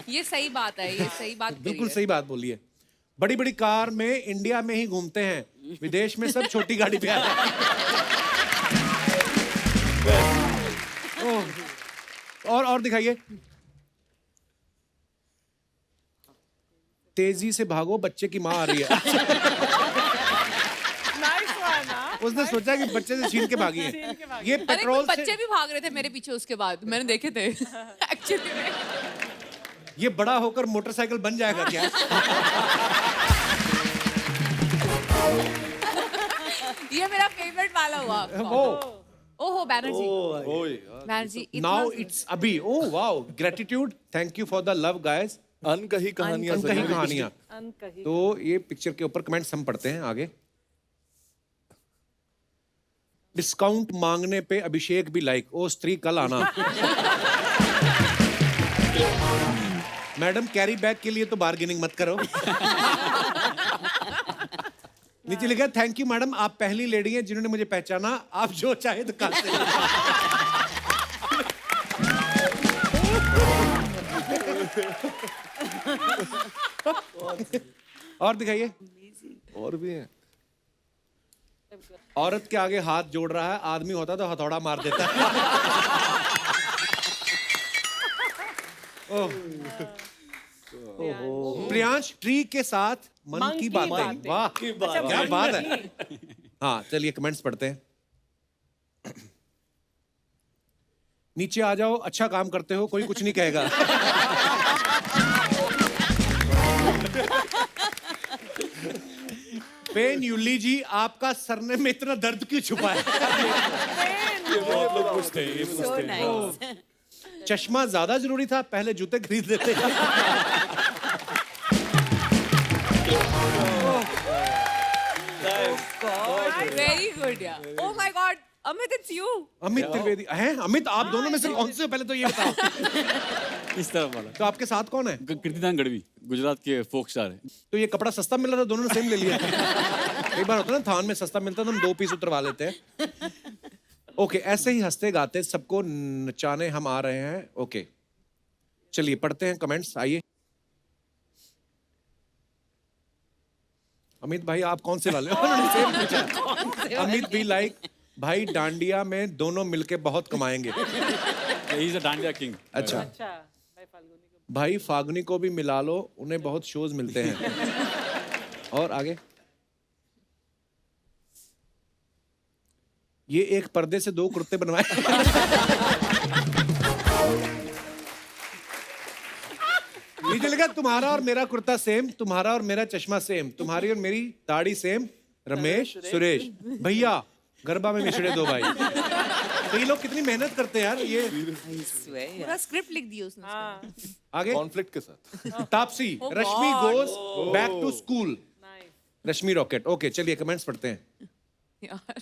[SPEAKER 2] ये सही बात है, ये सही बात करी
[SPEAKER 1] बिल्कुल
[SPEAKER 2] है।
[SPEAKER 1] सही बात बोली है। बड़ी बड़ी कार में इंडिया में ही घूमते हैं, विदेश में सब छोटी गाड़ी पे आते हैं। ओह, और दिखाइए। तेजी से भागो, बच्चे की माँ आ रही है।
[SPEAKER 3] Nice one, हाँ?
[SPEAKER 1] उसने सोचा कि बच्चे से छीन के भागी है। ये
[SPEAKER 2] अरे
[SPEAKER 1] पेट्रोल
[SPEAKER 2] कुछ बच्चे
[SPEAKER 1] से
[SPEAKER 2] भी भाग रहे थे मेरे पीछे, उसके बाद मैंने देखे थे एक्चुअली में।
[SPEAKER 1] ये बड़ा होकर मोटरसाइकिल बन जाएगा क्या?
[SPEAKER 2] ये मेरा फेवरेट वाला हुआ।
[SPEAKER 1] वो
[SPEAKER 2] ओहो बैनर्जी,
[SPEAKER 4] ओए यार,
[SPEAKER 2] बैनर्जी
[SPEAKER 1] नाउ इट्स अभी। Oh wow, gratitude, thank you for the love guys.
[SPEAKER 4] Ankahi Kahaniyan
[SPEAKER 1] अनकही
[SPEAKER 4] सही।
[SPEAKER 1] कहानियां।
[SPEAKER 3] अनकही।
[SPEAKER 1] तो ये पिक्चर के ऊपर कमेंट्स हम पढ़ते हैं आगे। डिस्काउंट मांगने पे अभिषेक भी लाइक, ओ स्त्री कल आना। मैडम कैरी बैग के लिए तो बार्गेनिंग मत करो। नीचे लिखा थैंक यू मैडम, आप पहली लेडी हैं जिन्होंने मुझे पहचाना, आप जो चाहे तो कर सकते। और दिखाइए।
[SPEAKER 4] और भी हैं।
[SPEAKER 1] औरत के आगे हाथ जोड़ रहा है, आदमी होता तो हथौड़ा मार देता। ओह। प्रियांश, ट्री के साथ मन की बातें। वाह क्या बात है। हाँ चलिए कमेंट्स पढ़ते हैं। नीचे आ जाओ, अच्छा काम करते हो, कोई कुछ नहीं कहेगा। पेन यूली जी, आपका सरने में इतना दर्द क्यों छुपा है?
[SPEAKER 5] So nice.
[SPEAKER 1] चश्मा ज्यादा जरूरी था, पहले जूते खरीद लेते।
[SPEAKER 2] वेरी गुड यार। Oh my God, Amit it's you.
[SPEAKER 1] Amit Trivedi हैं? अमित, आप दोनों में से कौन से हो? पहले तो ये बताओ।
[SPEAKER 7] इस तरफ वाला
[SPEAKER 1] तो आपके साथ कौन है?
[SPEAKER 7] कीर्तिदान गढ़वी, गुजरात के फोक स्टार है।
[SPEAKER 1] तो ये कपड़ा सस्ता मिल रहा था, दोनों ने सेम ले लिया। एक बार होता है ना, थान में सस्ता मिलता है तो हम 2 पीस उतरवा लेते हैं। ओके, ऐसे ही हंसते गाते सबको नचाने हम आ रहे हैं। ओके चलिए पढ़ते हैं कमेंट्स, आइए। अमित भाई आप कौन से वाले हो? उन्होंने सेम पूछा। अमित भी लाइक, भाई डांडिया में दोनों मिलके बहुत कमाएंगे।
[SPEAKER 7] He is a dandiya king.
[SPEAKER 1] अच्छा,
[SPEAKER 3] अच्छा, भाई फाल्गुनी को।
[SPEAKER 1] भाई फागुनी को भी मिला लो, उन्हें बहुत शोज मिलते हैं। और आगे, ये एक पर्दे से 2 कुर्ते बनवाए। नीचे लिखा तुम्हारा और मेरा कुर्ता सेम, तुम्हारा और मेरा चश्मा सेम, तुम्हारी और मेरी दाढ़ी सेम, रमेश सुरेश भैया गरबा में मिश्रे 2 भाई। तो ये लोग कितनी मेहनत करते हैं यार। ये
[SPEAKER 5] I swear.
[SPEAKER 2] पूरा स्क्रिप्ट लिख दी उसने।
[SPEAKER 1] आगे
[SPEAKER 4] कॉन्फ्लिक्ट के साथ।
[SPEAKER 1] Taapsee, Rashmi goes back to school, Rashmi rocket. Okay चलिए कमेंट्स पढ़ते हैं।
[SPEAKER 2] यार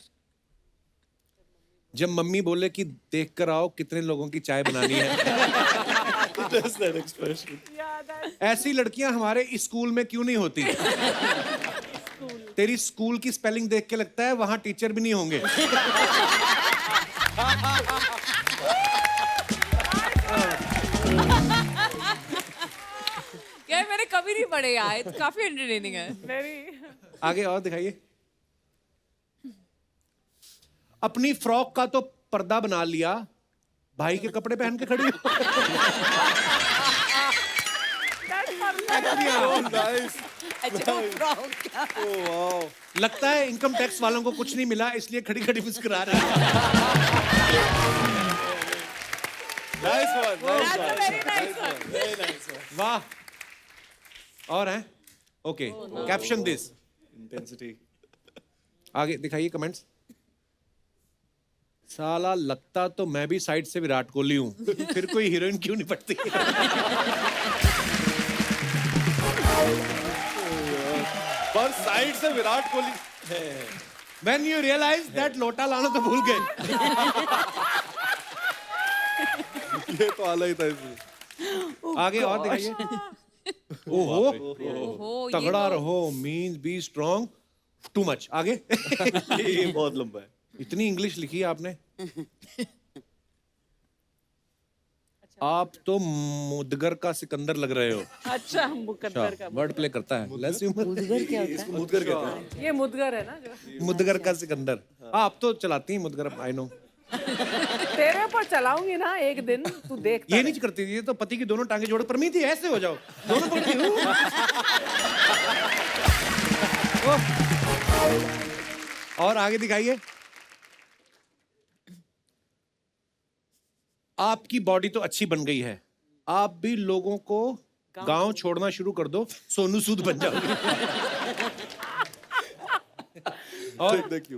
[SPEAKER 1] जब मम्मी बोले कि देख कर आओ कितने लोगों की चाय बनानी है।
[SPEAKER 6] Just that expression.
[SPEAKER 1] ऐसी लड़कियां हमारे इस स्कूल में क्यों नहीं होती? तेरी स्कूल की स्पेलिंग देख के लगता है वहां टीचर भी नहीं होंगे।
[SPEAKER 2] यार मैंने कभी नहीं पढ़े यार, काफी एंटरटेनिंग है।
[SPEAKER 3] Very.
[SPEAKER 1] आगे और दिखाइए। अपनी फ्रॉक का तो पर्दा बना लिया, भाई के कपड़े पहन के खड़ी हो।
[SPEAKER 5] अच्छा, frog का।
[SPEAKER 1] लगता है इनकम टैक्स वालों को कुछ नहीं मिला, इसलिए खड़ी खड़ी मुस्कुरा रही है।
[SPEAKER 4] Nice one, nice one.
[SPEAKER 3] Very nice one.
[SPEAKER 1] वाह। और हैं? Okay, caption this.
[SPEAKER 6] Intensity.
[SPEAKER 1] आगे दिखाइए कमेंट्स। साला लगता तो मैं भी साइड से विराट कोहली हूँ, फिर कोई हीरोइन क्यों नहीं पड़ती?
[SPEAKER 4] पर साइड से Virat Kohli.
[SPEAKER 1] When you realize that लोटा लाना तो भूल गए।
[SPEAKER 4] ये तो आला ही था इसमें।
[SPEAKER 1] आगे और दिखाइए। ओहो
[SPEAKER 2] ओहो ये
[SPEAKER 1] तगड़ा रहो means be strong too much आगे
[SPEAKER 6] ये बहुत लंबा है।
[SPEAKER 1] इतनी इंग्लिश लिखी है आपने आप तो मुदगर का सिकंदर लग रहे हो
[SPEAKER 3] अच्छा मुकद्दर का
[SPEAKER 1] वर्ड प्ले करता है लेट्स
[SPEAKER 5] मुदगर क्या होता है?
[SPEAKER 6] इसको मुदगर कहते हैं।
[SPEAKER 3] ये मुदगर है ना जो
[SPEAKER 1] मुदगर का सिकंदर आप तो चलाती हैं मुदगर आई नो
[SPEAKER 3] तेरे पर चलाऊंगी ना एक दिन तू देख
[SPEAKER 1] ये नहीं करती थी ये तो पति की दोनों टांगे जोड़ परमीति ऐसे हो जाओ दोनों पकड़ी और आगे दिखाइए आपकी बॉडी तो अच्छी बन गई है आप भी लोगों को गांव छोड़ना शुरू कर दो सोनू सूद बन जाओगे और
[SPEAKER 4] देखिए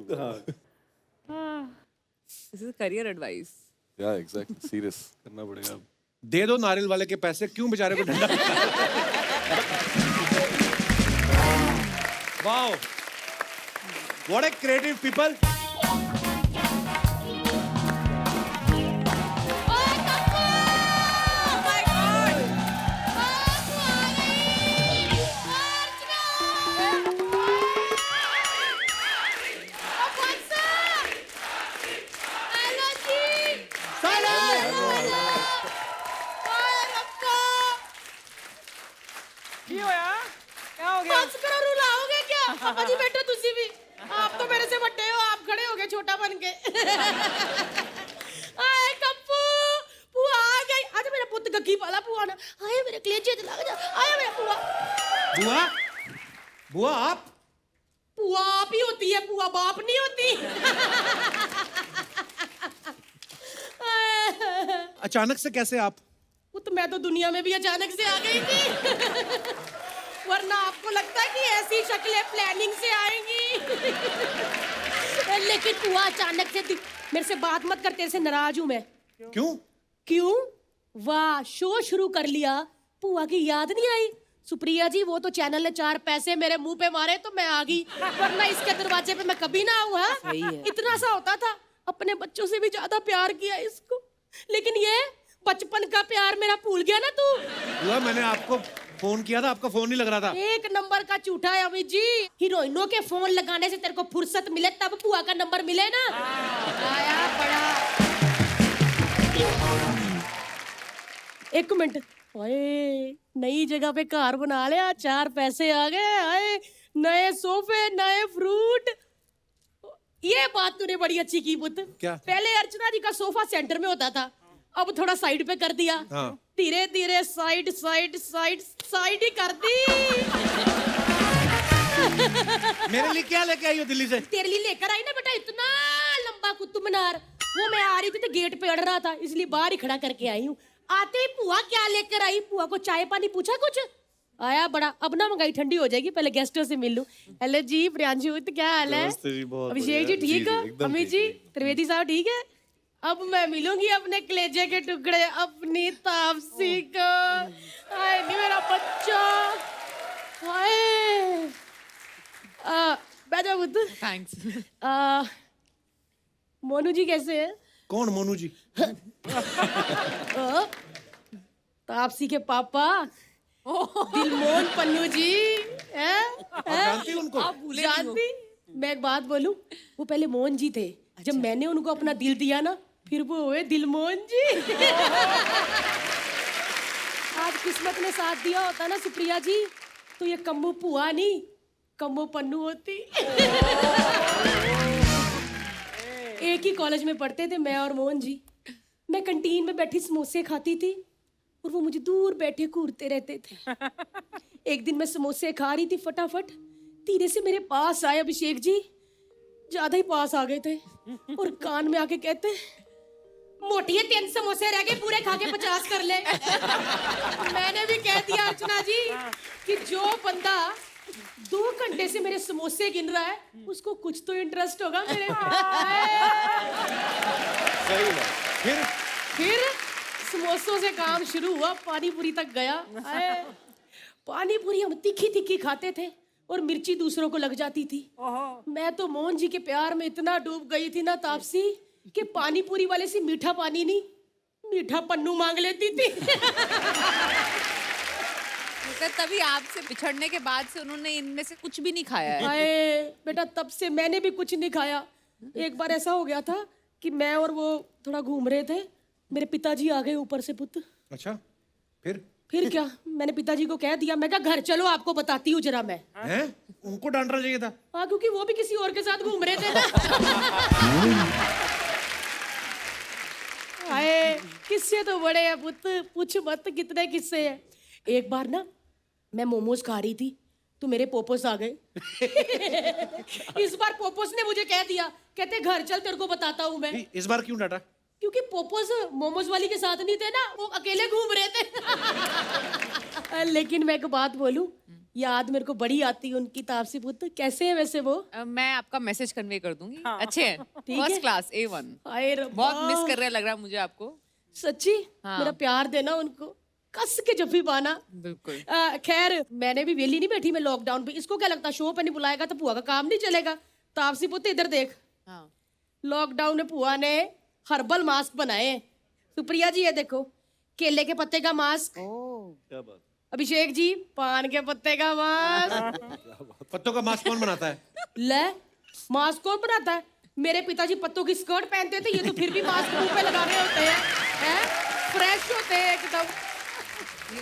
[SPEAKER 2] दिस इज करियर एडवाइस
[SPEAKER 4] या एग्जैक्टली सीरियस करना पड़ेगा अब।
[SPEAKER 1] दे दो नारियल वाले के पैसे क्यों बेचारे को ठंडा wow what a creative people
[SPEAKER 3] ਕੀ ਹੋਇਆ क्या हो गया
[SPEAKER 9] बस करो रुलाओगे क्या पापा जी बैठो तुसी भी आप तो मेरे से बड़े हो आप खड़े हो गए छोटा बन के आए कप्पू बुआ आ गई आज मेरा पुੱਤ गग्गी वाला बुआ ना आए मेरे कलेजे च लग जा आया मेरा बुआ
[SPEAKER 1] बुआ बुआ आप
[SPEAKER 9] बुआ आप ही होती है बुआ बाप नहीं होती
[SPEAKER 1] अचानक से कैसे आप
[SPEAKER 9] वो तो मैं तो दुनिया में भी अचानक से आ गई थी वरना आपको लगता है कि ऐसी शक्लें प्लानिंग से आएंगी लेकिन बुआ अचानक से मेरे से बात मत कर तेरे से नाराज हूं मैं
[SPEAKER 1] क्यों
[SPEAKER 9] क्यों वाह शो शुरू कर लिया बुआ की याद नहीं आई सुप्रिया जी वो तो चैनल ने 4 पैसे मेरे मुंह पे मारे तो मैं आ गई वरना इसके दरवाजे पे मैं कभी ना आऊं हाँ? इतना सा होता था अपने बच्चों से भी ज्यादा प्यार किया इसको लेकिन ये बचपन का प्यार मेरा भूल गया ना तू
[SPEAKER 1] बुआ मैंने आपको फोन किया था आपका फोन नहीं लग रहा था
[SPEAKER 9] एक नंबर का झूठा है अमित जी हीरोइनों के फोन लगाने से तेरे को फुर्सत मिले तब बुआ का नंबर मिले ना आया बड़ा एक मिनट ओए नई जगह पे घर बना लिया 4 पैसे आ गए आए नए सोफे नए फ्रूट ये बात तूने बड़ी अच्छी की पुत्र
[SPEAKER 1] क्या?
[SPEAKER 9] पहले अर्चना जी का सोफा सेंटर में होता था अब थोड़ा साइड पे कर दिया
[SPEAKER 1] हाँ।
[SPEAKER 9] धीरे धीरे साइड साइड साइड साइड ही कर दी
[SPEAKER 1] मेरे लिए क्या लेके आई हो दिल्ली से
[SPEAKER 9] तेरे लिए लेकर आई ना बेटा इतना लंबा कुतुब मीनार वो मैं आ रही थी तो गेट पे अड़ रहा था इसलिए बाहर ही खड़ा करके आई हूँ आते ही बुआ क्या लेकर आई बुआ को चाय पानी पूछा कुछ आया बड़ा अब ना मंगाई ठंडी हो जाएगी पहले गेस्टों से मिल लूं हेलो जी प्रियांशु तो क्या हाल है
[SPEAKER 6] नमस्ते जी, बहुत
[SPEAKER 9] अभिषेक जी
[SPEAKER 6] बढ़िया।
[SPEAKER 9] ठीक
[SPEAKER 6] जी,
[SPEAKER 9] है
[SPEAKER 6] एकदम
[SPEAKER 9] अमित
[SPEAKER 6] ठीक
[SPEAKER 9] जी
[SPEAKER 6] है,
[SPEAKER 9] त्रिवेदी साहब ठीक है अब मैं मिलूंगी अपने कलेजे के टुकड़े अपनी तापसी को हाय नहीं मेरा बच्चा हाय बैठो बुद्ध
[SPEAKER 2] थैंक्स
[SPEAKER 9] मोनू जी कैसे हैं
[SPEAKER 1] कौन मोनू जी
[SPEAKER 9] तापसी के पापा दिलमोहन पन्नू जी हैं
[SPEAKER 1] जानती हो उनको
[SPEAKER 2] आप भूले नहीं हो।
[SPEAKER 9] जानती मैं एक बात बोलूं वो पहले मोहन जी थे जब मैंने उनको अपना दिल दिया ना फिर वो हुए दिलमोहन जी आज किस्मत ने साथ दिया होता ना सुप्रिया जी तो ये कम्मू पुआ नहीं कम्मू पन्नू होती एक ही कॉलेज में पढ़ते थे मैं और मोहन जी मैं कैंटीन में बैठी समोसे खाती थी और वो मुझे दूर बैठे घूरते रहते थे एक दिन मैं समोसे खा रही थी फटाफट धीरे से मेरे पास आए अभिषेक जी ज्यादा ही पास आ गए थे और कान में आके कहते मोटी है 3 समोसे रह गए पूरे खा के 50 कर ले मैंने भी कह दिया अर्चना जी कि जो बंदा 2 घंटे से मेरे समोसे गिन रहा है उसको कुछ तो इंटरेस्ट होगा मेरे फिर समोसों से काम शुरू हुआ पानी पूरी तक गया पानी पूरी हम तीखी तीखी खाते थे और मिर्ची दूसरों को लग जाती थी मैं तो मोहन जी के प्यार में इतना डूब गई थी ना तापसी कि पानी पूरी वाले से मीठा पानी नहीं मीठा पन्नू मांग लेती थी
[SPEAKER 2] लगता है तभी आपसे बिछड़ने के बाद से उन्होंने इनमें से कुछ भी नहीं खाया है।
[SPEAKER 9] हाय बेटा, तब से मैंने भी कुछ नहीं खाया। एक बार ऐसा हो गया था कि मैं और वो थोड़ा घूम रहे थे, मेरे पिताजी आ गए ऊपर से पुत्र।
[SPEAKER 1] अच्छा,
[SPEAKER 9] फिर क्या, मैंने पिताजी को कह दिया, मैं कहा घर चलो आपको बताती हूँ जरा मैं।
[SPEAKER 1] हैं? उनको डांटना चाहिए था।
[SPEAKER 9] हाँ, क्योंकि वो भी किसी और के साथ घूम रहे थे ना। हाय, किस्से तो बड़े हैं पुत्र, पूछ मत कितने किस्से हैं। एक बार ना मैं मोमोज खा रही थी तो मेरे पोपोस आ गए। इस बार पोपोस ने मुझे कह दिया, कहते घर चल तेरे को बताता हूँ मैं।
[SPEAKER 1] इस बार क्यों डांटा?
[SPEAKER 9] क्योंकि पोपोस मोमोज वाली के साथ नहीं थे ना, वो अकेले घूम रहे थे। लेकिन मैं एक बात बोलूं, याद मेरे को बड़ी आती है उनकी तापसी पुत्र। कैसे है वैसे वो?
[SPEAKER 2] मैं आपका मैसेज कन्वे कर दूंगी। अच्छे हैं,
[SPEAKER 9] ठीक है।
[SPEAKER 2] First class A1।
[SPEAKER 9] हाय रब्बा,
[SPEAKER 2] बहुत मिस कर रहे लग रहा है मुझे आपको।
[SPEAKER 9] सच्ची?
[SPEAKER 2] हाँ।
[SPEAKER 9] मेरा प्यार देना उनको, कस के जफ्फी पाना।
[SPEAKER 2] बिल्कुल।
[SPEAKER 9] खैर, मैंने भी वेली नहीं बैठी मैं लॉकडाउन पे। इसको क्या लगता शो पे नहीं बुलाएगा तो पुआ का काम नहीं चलेगा? तापसी पुत्र इधर देख,
[SPEAKER 2] हाँ।
[SPEAKER 9] लॉकडाउन में पुआ ने हर्बल मास्क बनाए। सुप्रिया जी ये देखो, केले के पत्ते का मास्क।
[SPEAKER 6] क्या बात।
[SPEAKER 9] अभिषेक जी, पान के पत्ते का मास्क।
[SPEAKER 1] पत्तों का मास्क कौन बनाता है?
[SPEAKER 9] ले, मास्क कौन बनाता है? मेरे पिताजी पत्तों की स्कर्ट पहनते थे, ये तो फिर भी मास्क मुंह पे लगा रहे होते हैं। फ्रेश होते हैं एकदम,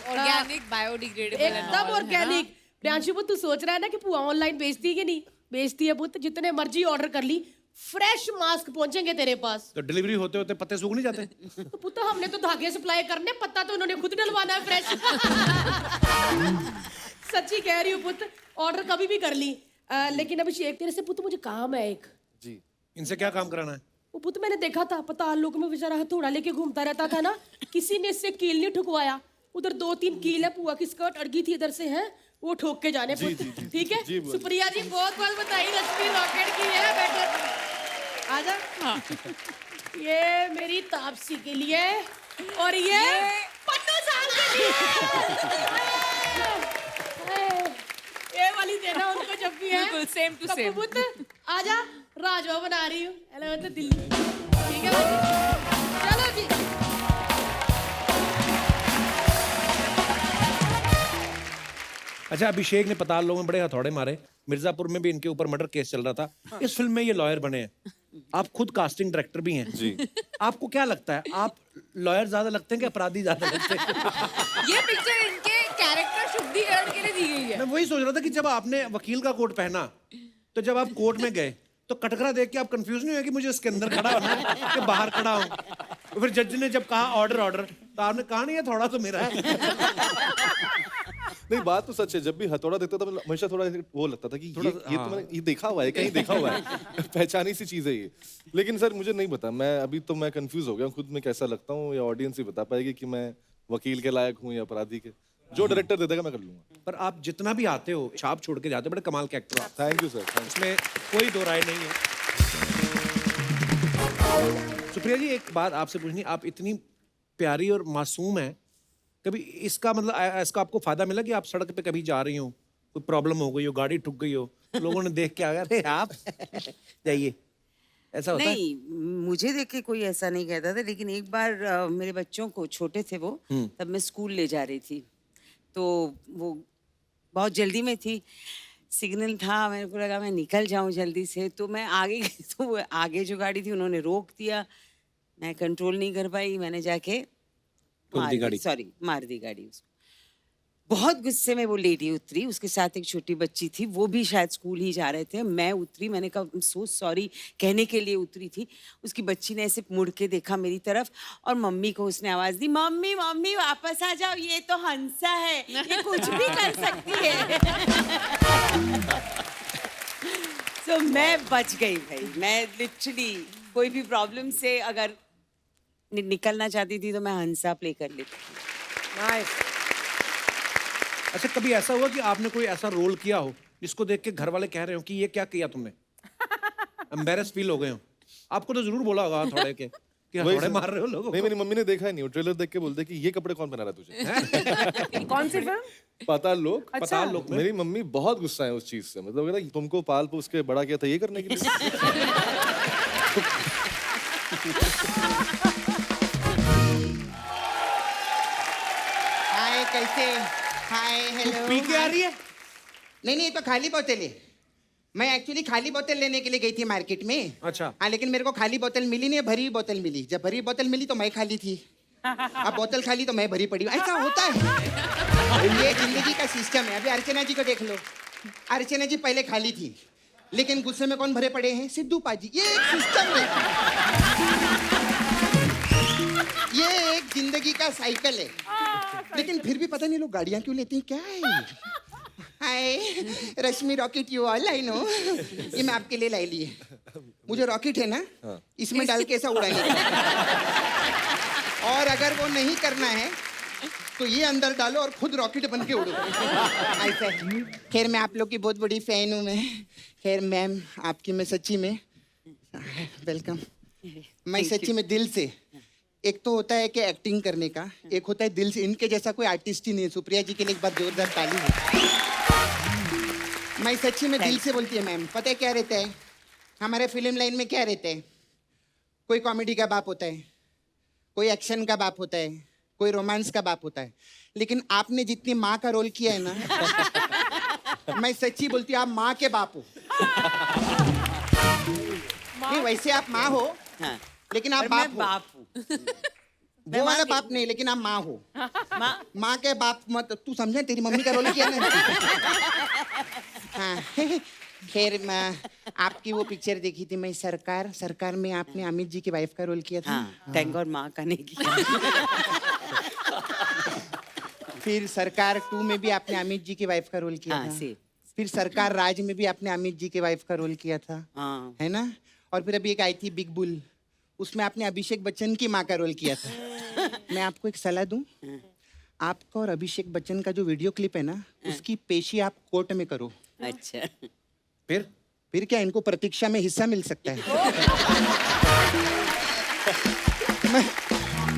[SPEAKER 2] ऑर्गेनिक, बायोडिग्रेडेबल,
[SPEAKER 9] एकदम ऑर्गेनिक। प्रियांशु पुत्र, तू सोच रहा है ना कि पुआ ऑनलाइन बेचती है कि नहीं? बेचती है पुत्र, जितने मर्जी ऑर्डर कर ली, फ्रेश मास्क पहुंचेंगे तेरे पास।
[SPEAKER 1] तो डिलीवरी होते होते पत्ते सूख नहीं जाते?
[SPEAKER 9] तो पुत्र हमने तो धागे सप्लाई करने, पत्ता तो उन्होंने खुद डलवाना है फ्रेश। सच्ची कह रही हूँ पुत्र, ऑर्डर कभी भी कर ली। लेकिन अभिषेक तेरे से पुत्र मुझे काम है एक।
[SPEAKER 4] जी।
[SPEAKER 1] इनसे क्या काम कराना है?
[SPEAKER 9] वो पुत्र मैंने देखा था, पता लोग में बेचारा हथौड़ा लेके घूमता रहता था ना, किसी ने इससे कील नहीं ठुकवाया। उधर 2-3 कील है, पुआ की स्कर्ट अड़गी थी इधर से है, वो ठोक के जाने पुत्र। ठीक है, सुप्रिया जी बहुत बहुत बधाई, रश्मि रॉकेट की है। बैठो, आजा। हाँ। ये मेरी तापसी के लिए और ये पन्नू साल के लिए। ये वाली देना उनको जब भी है।
[SPEAKER 2] बिल्कुल सेम टू सेम।
[SPEAKER 9] पुत्र आजा, राजवा बना रही हूँ। हेलो तो दिल्ली, ठीक है बाजी? चलो जी।
[SPEAKER 1] अच्छा, अभिषेक ने पताल लोगों में बड़े हथौड़े मारे, मिर्जापुर में भी इनके ऊपर मर्डर केस चल रहा था। इस फिल्म में ये लॉयर बने हैं, आप खुद कास्टिंग डायरेक्टर भी हैं।
[SPEAKER 4] जी।
[SPEAKER 1] आपको क्या लगता है, आप लॉयर ज्यादा लगते हैं कि अपराधी ज्यादा लगते हैं?
[SPEAKER 2] ये पिक्चर इनके कैरेक्टर शुद्धिकरण के लिए दी गई है।
[SPEAKER 1] मैं वही सोच रहा था कि जब आपने वकील का कोट पहना, तो जब आप कोर्ट में गए तो कटघरा देख के आप कंफ्यूज नहीं हुए कि मुझे इसके अंदर खड़ा होना है कि बाहर खड़ा हूँ? तो फिर जज ने जब कहा ऑर्डर ऑर्डर, तो आपने कहा नहीं है थोड़ा तो मेरा है।
[SPEAKER 4] नहीं, बात तो सच है। जब भी हथौड़ा देखता था हमेशा थोड़ा वो लगता था कि ये तो मैंने ये देखा हुआ है, कहीं देखा हुआ है। पहचानी सी चीज है ये। लेकिन सर मुझे नहीं पता, मैं अभी तो मैं कंफ्यूज हो गया हूँ खुद में कैसा लगता हूँ, या ऑडियंस ही बता पाएगी कि मैं वकील के लायक हूँ या अपराधी के। जो डायरेक्टर दे देगा मैं कर लूंगा।
[SPEAKER 1] पर आप जितना भी आते हो, छाप छोड़ के जाते हो, बड़े कमाल के एक्टर हो आप।
[SPEAKER 4] Thank you sir.
[SPEAKER 1] इसमें कोई दो राय नहीं है। सुप्रिया जी, एक बात आपसे पूछनी, आप इतनी प्यारी और मासूम हैं, कभी इसका मतलब इसका आपको फायदा मिला कि आप सड़क पे कभी जा रही हो, कोई प्रॉब्लम हो गई हो, गाड़ी ठुक गई हो, लोगों ने देख के आ गया अरे आप जाइए, ऐसा होता है?
[SPEAKER 5] नहीं, मुझे देख के कोई ऐसा नहीं कहता था। लेकिन एक बार मेरे बच्चों को, छोटे थे वो, तब मैं स्कूल ले जा रही थी, तो वो बहुत जल्दी में थी, सिग्नल था, मेरे को लगा मैं निकल जाऊं जल्दी से, तो मैं आगे गई, तो वो आगे जो गाड़ी थी उन्होंने रोक दिया, मैं कंट्रोल नहीं कर पाई, मैंने जाके मार दी गाड़ी उसको। बहुत गुस्से में वो लेडी उतरी, उसके साथ एक छोटी बच्ची थी, वो भी शायद स्कूल ही जा रहे थे। मैं उतरी, मैंने कहा सो सॉरी कहने के लिए उतरी थी। उसकी बच्ची ने ऐसे मुड़ के देखा मेरी तरफ और मम्मी को उसने आवाज दी, मम्मी मम्मी वापस आ जाओ, ये तो हंसा है, ये कुछ भी कर सकती है। तो मैं बच गई भाई, मैं लिटरली कोई भी प्रॉब्लम से अगर निकलना चाहती थी तो मैं हंसा प्ले कर लेती थी।
[SPEAKER 3] नाइस।
[SPEAKER 1] अच्छा, कभी ऐसा हुआ कि आपने कोई ऐसा रोल किया हो जिसको देख के घर वाले कह रहे हो कि ये क्या किया तुमने, एम्बैरेस फील हो गए हो? आपको तो जरूर बोला होगा थोड़े के कि हथौड़े मार रहे हो लोगों
[SPEAKER 4] नहीं,
[SPEAKER 1] को।
[SPEAKER 4] मेरी मम्मी ने देखा ही नहीं, वो ट्रेलर देख के बोलते कि ये कपड़े कौन बना रहा तुझे।
[SPEAKER 3] कौन सी फिल्म?
[SPEAKER 4] पाताल लोक।
[SPEAKER 3] अच्छा।
[SPEAKER 1] पाताल लोक में
[SPEAKER 4] मेरी मम्मी बहुत गुस्सा है उस चीज से, मतलब कहता तुमको पाल पोस के बड़ा किया था ये करने के लिए।
[SPEAKER 10] हाय, कैसे हाय
[SPEAKER 1] तू
[SPEAKER 10] हेलो
[SPEAKER 1] पी के आ रही है?
[SPEAKER 10] नहीं नहीं, ये तो खाली बोतल है। मैं एक्चुअली खाली बोतल लेने के लिए गई थी मार्केट में।
[SPEAKER 1] अच्छा।
[SPEAKER 10] हाँ, लेकिन मेरे को खाली बोतल मिली नहीं, भरी हुई बोतल मिली। जब भरी बोतल मिली तो मैं खाली थी, अब बोतल खाली तो मैं भरी पड़ी हूँ। ऐसा होता है, ये जिंदगी का सिस्टम है। अभी अर्चना जी को देख लो, अर्चना जी पहले खाली थी, लेकिन गुस्से में कौन भरे पड़े हैं? सिद्धू पाजी। ये एक सिस्टम है, ये एक जिंदगी का साइकिल है। लेकिन फिर भी पता नहीं लोग गाड़ियां क्यों लेते हैं, क्या है? Hi Rashmi rocket, you all I know. ये मैं आपके लिए लाई ली है। मुझे रॉकेट है ना, इसमें डाल के ऐसा उड़ाने का। और अगर वो नहीं करना है तो ये अंदर डालो और खुद रॉकेट बन के उड़ो, ऐसा है। खैर मैं आप लोग की बहुत बड़ी फैन हूँ मैं। खैर मैम, आपकी मैं सच्ची में वेलकम। मैं सच्ची में दिल से, एक तो होता है कि एक्टिंग करने का, एक होता है दिल से। इनके जैसा कोई आर्टिस्ट ही नहीं है। सुप्रिया जी के लिए एक बार जोरदार ताली है। मैं सच्ची में दिल से बोलती है मैम। पता है क्या रहता है हमारे फिल्म लाइन में? क्या रहता है? कोई कॉमेडी का बाप होता है, कोई एक्शन का बाप होता है, कोई रोमांस का बाप होता है, लेकिन आपने जितनी माँ का रोल किया है ना, मैं सच्ची बोलती हूँ आप माँ के बाप हो। नहीं वैसे आप माँ हो, लेकिन आप बाप हो। वो वाला बाप नहीं, लेकिन आप माँ हो। माँ के बाप मत, तू समझे? तेरी मम्मी का रोल किया ना। हाँ खैर मैं आपकी वो पिक्चर देखी थी मैं, सरकार। सरकार में आपने अमित जी की वाइफ का रोल किया था।
[SPEAKER 5] हाँ, थैंक गॉड माँ का नहीं किया।
[SPEAKER 10] फिर सरकार 2 में भी आपने अमित जी की वाइफ का रोल किया था। फिर सरकार राज में भी आपने अमित जी की वाइफ का रोल किया था, है ना? और फिर अभी एक आई थी बिग बुल, उसमें आपने अभिषेक बच्चन की माँ का रोल किया था। मैं आपको एक सलाह दूं, आपका और अभिषेक बच्चन का जो वीडियो क्लिप है ना, उसकी पेशी आप कोर्ट में करो।
[SPEAKER 5] अच्छा,
[SPEAKER 10] फिर क्या इनको प्रतीक्षा में हिस्सा मिल सकता है?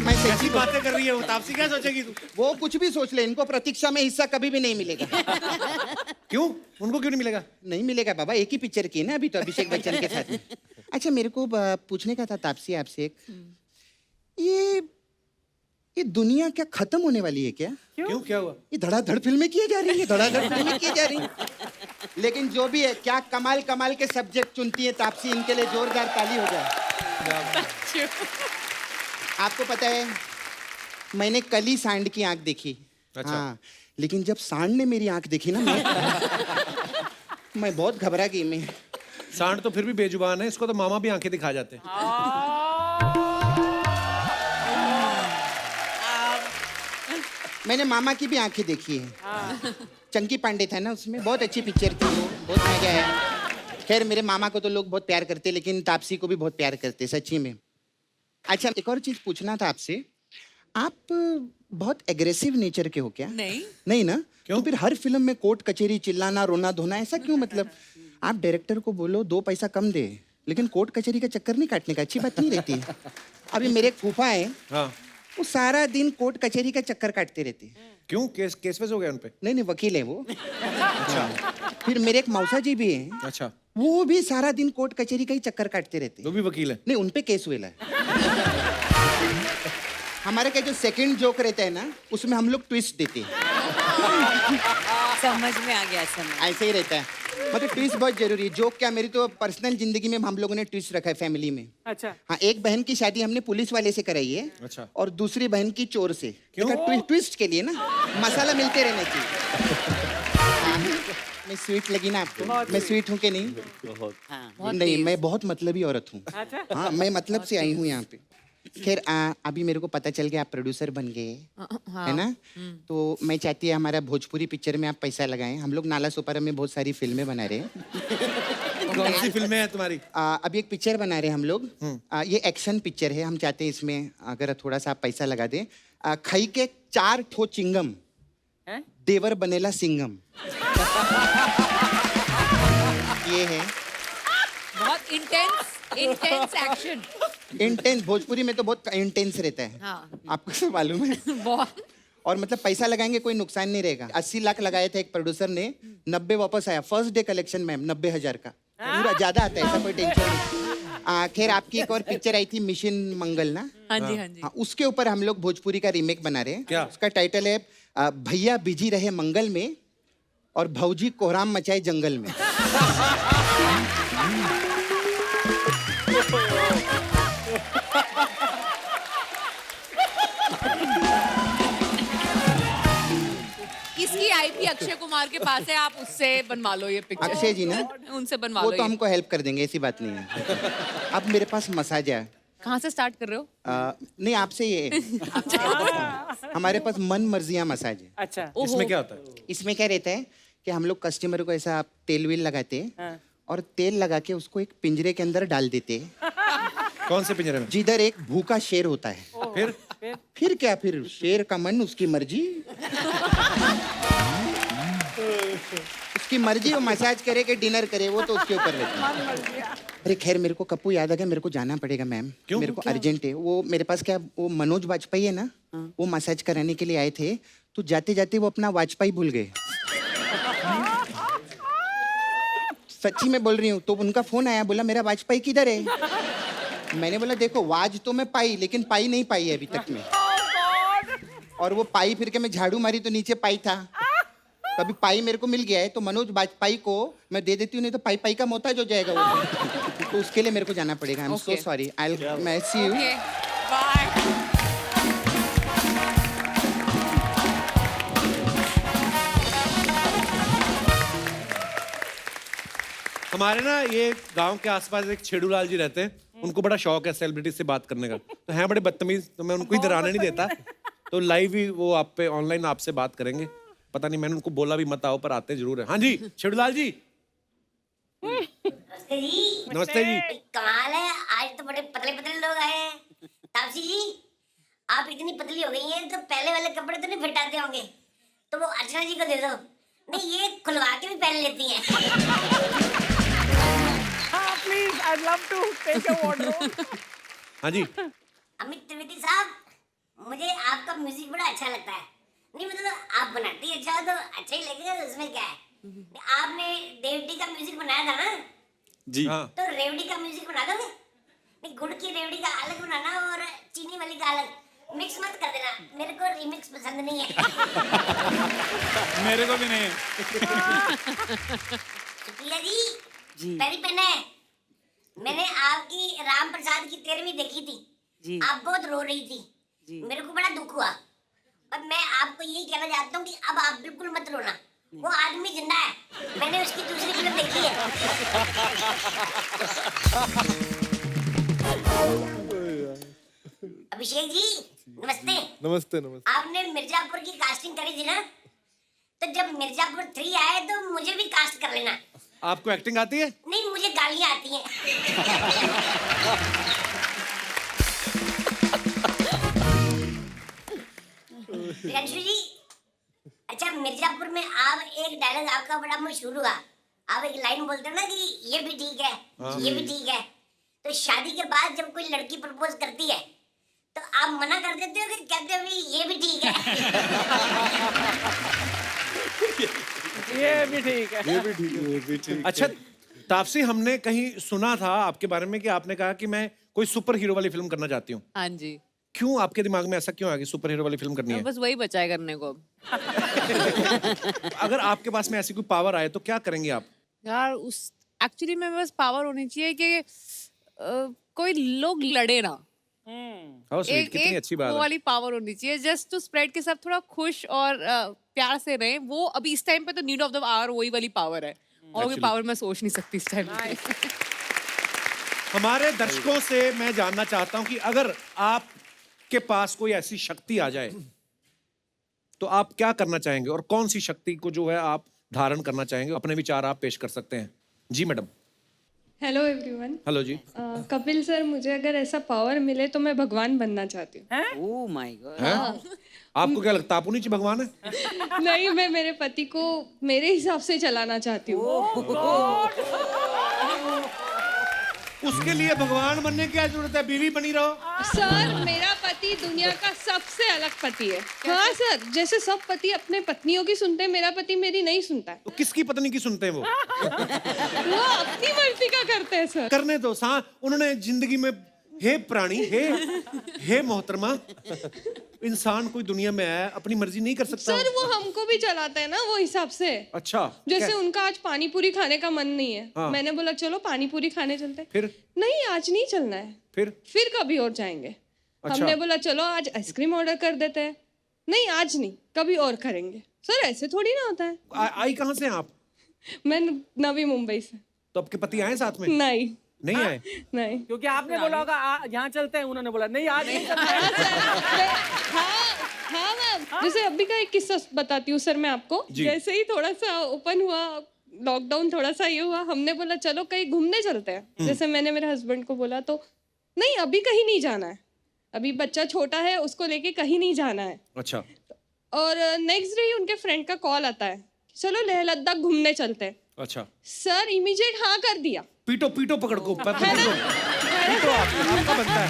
[SPEAKER 10] मैं
[SPEAKER 1] कैसी बातें कर रही है वो? तापसी क्या सोचेगी तू?
[SPEAKER 10] वो कुछ भी सोच ले, इनको प्रतीक्षा में हिस्सा कभी भी नहीं मिलेगा।
[SPEAKER 1] क्यों? उनको क्यों नहीं मिलेगा?
[SPEAKER 10] नहीं मिलेगा बाबा, एक ही पिक्चर की है ना अभी तो अभिषेक बच्चन के साथ में। अच्छा मेरे को पूछने का था तापसी आपसे एक, ये दुनिया क्या खत्म होने वाली है क्या?
[SPEAKER 1] क्यों? क्या हुआ?
[SPEAKER 10] ये धड़ाधड़ फिल्में की जा रही है, धड़ाधड़ फिल्में की जा रही है। लेकिन जो भी है, क्या कमाल कमाल के सब्जेक्ट चुनती है तापसी, इनके लिए जोरदार ताली हो जाए। आपको पता है मैंने कल ही सांड की आंख देखी।
[SPEAKER 1] अच्छा।
[SPEAKER 10] हाँ, लेकिन जब सांड ने मेरी आंख देखी ना, मैं बहुत घबरा गई। मैं
[SPEAKER 1] सांड तो फिर भी बेजुबान है, इसको तो मामा भी आंखें दिखा जाते हैं।
[SPEAKER 10] मैंने मामा की भी आंखें देखी है। चंकी पांडे था ना उसमें, बहुत अच्छी पिक्चर थी वो, बहुत मजा आया। खैर मेरे मामा को तो लोग बहुत प्यार करते, लेकिन तापसी को भी बहुत प्यार करते सच्ची में। अच्छा एक और चीज पूछना था आपसे, आप बहुत एग्रेसिव नेचर के हो क्या? नहीं ना? क्यों? तो फिर हर फिल्म में कोर्ट कचहरी, चिल्लाना, रोना धोना, ऐसा क्यों? मतलब आप डायरेक्टर को बोलो 2 पैसा कम दे, लेकिन कोर्ट कचहरी का चक्कर नहीं काटने का, अच्छी बात नहीं रहती है। अभी मेरे एक फूफा है, वो सारा दिन कोर्ट कचहरी का चक्कर काटते रहते हैं।
[SPEAKER 1] क्यों? केस वेस हो गया उनपे?
[SPEAKER 10] नहीं वकील है वो। अच्छा। फिर मेरे एक मौसा जी भी हैं।
[SPEAKER 1] अच्छा।
[SPEAKER 10] वो भी सारा दिन कोर्ट कचहरी का ही चक्कर काटते रहते।
[SPEAKER 1] वो भी वकील है?
[SPEAKER 10] नहीं, उनपे केस हुआ है। हमारे का जो सेकंड जोक रहता है ना, उसमें हम लोग ट्विस्ट देते हैं।
[SPEAKER 5] समझ में आ गया, समझ।
[SPEAKER 10] ऐसे ही रहता है, मतलब ट्विस्ट बहुत जरूरी है। जोक क्या, मेरी तो पर्सनल जिंदगी में हम लोगों ने ट्विस्ट रखा है फैमिली में।
[SPEAKER 3] अच्छा।
[SPEAKER 10] हाँ, एक बहन की शादी हमने पुलिस वाले से कराई है।
[SPEAKER 1] अच्छा।
[SPEAKER 10] और दूसरी बहन की चोर से।
[SPEAKER 1] क्यों?
[SPEAKER 10] ट्विस्ट के लिए ना, मसाला मिलते रहना चाहिए। हाँ, मैं स्वीट लगी ना आपको? मैं स्वीट हूँ कि नहीं?
[SPEAKER 5] बहुत
[SPEAKER 10] नहीं, मैं बहुत मतलबी औरत हूँ।
[SPEAKER 3] अच्छा।
[SPEAKER 10] हाँ, मैं मतलब से आई हूँ यहाँ पे। खैर अभी मेरे को पता चल गया आप प्रोड्यूसर बन गए, है ना? तो मैं चाहती है हमारा भोजपुरी पिक्चर में आप पैसा लगाएं। हम लोग नाला सोपारा में बहुत सारी फिल्में बना रहे हैं।
[SPEAKER 1] कौन सी फिल्में हैं तुम्हारी?
[SPEAKER 10] अभी एक पिक्चर बना रहे हैं हम लोग। ये एक्शन पिक्चर है। हम चाहते हैं इसमें अगर थोड़ा सा आप पैसा लगा दें। खाई के 4 ठो चिंगम, देवर बनेला सिंगम। ये है
[SPEAKER 2] बहुत इंटेंस एक्शन।
[SPEAKER 10] इंटेंस, भोजपुरी में तो बहुत इंटेंस रहता है।
[SPEAKER 2] हाँ।
[SPEAKER 10] आपको तो मालूम है।
[SPEAKER 2] बहुत।
[SPEAKER 10] और मतलब पैसा लगाएंगे कोई नुकसान नहीं रहेगा। 80 लाख लगाए थे एक प्रोड्यूसर ने, 90 वापस आया। फर्स्ट डे कलेक्शन मैम 90,000 का, पूरा ज्यादा आता है, ऐसा कोई टेंशन नहीं। खैर आपकी एक और पिक्चर आई थी मिशन मंगल ना?
[SPEAKER 2] हाँ जी, हाँ जी।
[SPEAKER 10] हाँ, उसके ऊपर हम लोग भोजपुरी का रीमेक बना रहे हैं।
[SPEAKER 1] क्या?
[SPEAKER 10] उसका टाइटल है भैया बिजी रहे मंगल में और भौजी कोहराम मचाए जंगल में।
[SPEAKER 2] इसकी आईपी अक्षय कुमार के पास है, आप उससे बनवा लो ये पिक्चर।
[SPEAKER 10] अक्षय जी ना,
[SPEAKER 2] उनसे बनवा
[SPEAKER 10] वो
[SPEAKER 2] लो
[SPEAKER 10] तो
[SPEAKER 2] ये।
[SPEAKER 10] हमको हेल्प कर देंगे, ऐसी बात नहीं है। अब मेरे पास मसाज है।
[SPEAKER 2] कहाँ से स्टार्ट कर रहे हो?
[SPEAKER 10] नहीं, आपसे ये हमारे पास मन मर्जियाँ मसाज है।
[SPEAKER 3] अच्छा
[SPEAKER 1] इसमें क्या होता है?
[SPEAKER 10] इसमें क्या रहता है कि हम लोग कस्टमर को ऐसा तेल वेल लगाते हैं और तेल लगा के उसको एक पिंजरे के अंदर डाल देते हैं,
[SPEAKER 1] कौन से पिंजरे में?
[SPEAKER 10] जिधर एक भूखा शेर होता है। फिर क्या, फिर शेर का मन, उसकी मर्जी। उसकी मर्जी, वो मसाज करे कि डिनर करे, वो तो उसके ऊपर रहता है। अरे खैर, मेरे को कप्पू याद आ गया, मेरे को जाना पड़ेगा मैम। मेरे को अर्जेंट है। वो मेरे पास क्या, वो मनोज वाजपेयी है ना, वो मसाज कराने के लिए आए थे, तो जाते जाते वो अपना वाजपेयी भूल गए। सच्ची में बोल रही हूँ। तो उनका फोन आया, बोला मेरा वाजपेयी किधर है? मैंने बोला देखो, वाज तो मैं पाई, लेकिन पाई नहीं पाई है अभी तक में। और वो पाई फिर के मैं झाड़ू मारी तो नीचे पाई था। तो अभी पाई मेरे को मिल गया है, तो मनोज वाजपेयी को मैं दे देती हूँ, नहीं तो पाई पाई का मोहताज हो जाएगा वो। तो उसके लिए मेरे को जाना पड़ेगा। I am so sorry. मैं सी यू।
[SPEAKER 2] बाय।
[SPEAKER 1] हमारे ना ये गांव के आसपास एक छेड़ूलाल जी रहते हैं, उनको बड़ा शौक है सेलिब्रिटी से बात करने का। तो हैं बड़े बदतमीज, तो मैं उनको इधर आने नहीं देता। तो लाइव ही वो आप पे ऑनलाइन आपसे बात करेंगे। पता नहीं, मैंने उनको बोला भी मत आओ, पर आते जरूर है। हाँ जी छेड़ूलाल जी। नमस्ते जी।
[SPEAKER 11] कमाल है, आज तो बड़े पतले पतले लोग आए हैं। तापसी जी, आप इतनी पतली हो गई हैं तो पहले वाले कपड़े तो नहीं फिट आते होंगे, तो वो अर्चना जी को दे दो। नहीं, ये खुलवा के भी पहन लेती हैं।
[SPEAKER 3] हाँ please, I love to take your wardrobe.
[SPEAKER 1] हाँ जी।
[SPEAKER 11] अमित त्रिवेदी साहब, मुझे आपका म्यूजिक बड़ा अच्छा लगता है। नहीं मतलब आप बनाती अच्छा हो तो अच्छा ही लगेगा, उसमें क्या है। आपने रेवड़ी का म्यूजिक बनाया था ना?
[SPEAKER 7] जी
[SPEAKER 1] हाँ।
[SPEAKER 11] तो रेवड़ी का म्यूजिक बना दोगे? नहीं, गुड़ की रेवड़ी का अलग बनाना और चीनी वाली का अलग। मिक्स मत कर देना, मेरे को रिमिक्स पसंद नहीं है।
[SPEAKER 7] मेरे को भी नहीं है।
[SPEAKER 11] सुप्रिया जी, पहली पेन है। मैंने आपकी राम प्रसाद की 13वीं देखी थी। आप बहुत रो रही थी, मेरे को बड़ा दुख हुआ। और मैं आपको यही कहना चाहता हूँ कि अब आप बिल्कुल मत रोना। वो आदमी जिंदा है, मैंने उसकी दूसरी फिल्म देखी है। अभिषेक जी नमस्ते।
[SPEAKER 4] नमस्ते नमस्ते।
[SPEAKER 11] आपने मिर्जापुर की कास्टिंग करी थी ना, तो जब मिर्जापुर 3 आए तो मुझे भी कास्ट कर लेना।
[SPEAKER 1] आपको एक्टिंग आती है?
[SPEAKER 11] नहीं, मुझे गालियाँ आती हैं। प्रियांशु जी, अच्छा मिर्जापुर में आप एक डायलॉग आपका बड़ा मशहूर हुआ। आप एक लाइन बोलते हो ना कि ये भी ठीक है, ये भी ठीक है। तो शादी के बाद जब कोई लड़की प्रपोज करती है तो आप मना कर देते हो कि कहते हो भी ये भी ठीक है?
[SPEAKER 3] ये भी ठीक है।
[SPEAKER 4] ये भी ठीक है, ये भी ठीक है।
[SPEAKER 1] अच्छा तापसी, हमने कहीं सुना था आपके बारे में कि आपने कहा कि मैं कोई सुपर हीरो वाली फिल्म करना चाहती हूँ।
[SPEAKER 2] हाँ जी।
[SPEAKER 1] क्यों आपके दिमाग में ऐसा क्यों आ गया सुपर हीरो वाली फिल्म करनी है?
[SPEAKER 2] बस वही बचा है करने को।
[SPEAKER 1] अगर आपके पास में ऐसी कोई पावर आए तो क्या करेंगे आप?
[SPEAKER 2] यार उस एक्चुअली में बस पावर होनी चाहिए कि कोई लोग लड़े ना।
[SPEAKER 1] How sweet, कितनी अच्छी बात
[SPEAKER 2] वो
[SPEAKER 1] है।
[SPEAKER 2] वाली पावर होनी चाहिए, जस्ट टू स्प्रेड के सब थोड़ा खुश और प्यार से रहें। वो अभी इस टाइम पे तो नीड ऑफ द आवर वही वाली पावर है, और कोई पावर मैं सोच नहीं सकती इस टाइम पे।
[SPEAKER 1] हमारे दर्शकों से मैं जानना चाहता हूं कि अगर आपके पास कोई ऐसी शक्ति आ जाए तो आप क्या करना चाहेंगे, और कौन सी शक्ति को जो है आप धारण करना चाहेंगे? अपने विचार आप पेश कर सकते हैं। जी मैडम।
[SPEAKER 12] Hello everyone.
[SPEAKER 1] हेलो जी।
[SPEAKER 12] कपिल सर, मुझे अगर ऐसा पावर मिले तो मैं भगवान बनना चाहती हूँ।
[SPEAKER 5] Oh my God.
[SPEAKER 1] आपको क्या लगता है आप उन्हीं भगवान है?
[SPEAKER 12] नहीं, मैं मेरे पति को मेरे हिसाब से चलाना चाहती हूँ।
[SPEAKER 1] उसके लिए भगवान बनने की क्या जरूरत है? बीवी बनी रहो।
[SPEAKER 12] सर, मेरा पति दुनिया का सबसे अलग पति है। हाँ सर, जैसे सब पति अपने पत्नियों की सुनते हैं, मेरा पति मेरी नहीं सुनता है।
[SPEAKER 1] तो किसकी पत्नी की सुनते हैं वो?
[SPEAKER 12] वो अपनी मर्जी का करते हैं सर।
[SPEAKER 1] करने दो। उन्होंने जिंदगी में हे प्राणी, हे मोहतरमा, इंसान कोई दुनिया में है अपनी मर्जी नहीं कर सकता?
[SPEAKER 12] सर वो हमको भी चलाता है ना वो हिसाब से।
[SPEAKER 1] अच्छा,
[SPEAKER 12] जैसे
[SPEAKER 1] क्या?
[SPEAKER 12] उनका आज पानी पूरी खाने का मन नहीं है,
[SPEAKER 1] हाँ।
[SPEAKER 12] मैंने बोला चलो पानी पूरी खाने चलते हैं।
[SPEAKER 1] फिर
[SPEAKER 12] नहीं आज नहीं चलना है, फिर कभी और जाएंगे।
[SPEAKER 1] अच्छा।
[SPEAKER 12] हमने बोला चलो आज आइसक्रीम ऑर्डर कर देते हैं। नहीं आज नहीं, कभी और करेंगे। सर ऐसे थोड़ी ना होता है।
[SPEAKER 1] आई कहाँ से हैं आप?
[SPEAKER 12] मैं नवी मुंबई से।
[SPEAKER 1] तो आपके पति आए साथ में?
[SPEAKER 12] नहीं
[SPEAKER 1] आए?
[SPEAKER 12] नहीं,
[SPEAKER 3] क्योंकि आपने बोला होगा यहाँ चलते हैं, उन्होंने बोला नहीं आज नहीं चलते हैं।
[SPEAKER 12] हाँ मैम, जैसे अभी का एक किस्सा बताती हूँ सर मैं आपको। जैसे ही थोड़ा सा ओपन हुआ, लॉकडाउन थोड़ा सा ये हुआ, हमने बोला चलो कहीं घूमने चलते हैं। जैसे मैंने मेरे हस्बैंड को बोला तो नहीं अभी कहीं नहीं जाना है, अभी बच्चा छोटा है उसको लेके कहीं नहीं जाना है।
[SPEAKER 1] अच्छा।
[SPEAKER 12] और नेक्स्ट डे ही उनके फ्रेंड का कॉल आता है चलो लेह लद्दाख घूमने चलते हैं।
[SPEAKER 1] अच्छा।
[SPEAKER 12] सर इमीडिएट हाँ कर दिया।
[SPEAKER 1] पीटो पकड़ को, पीटो आपका बनता है।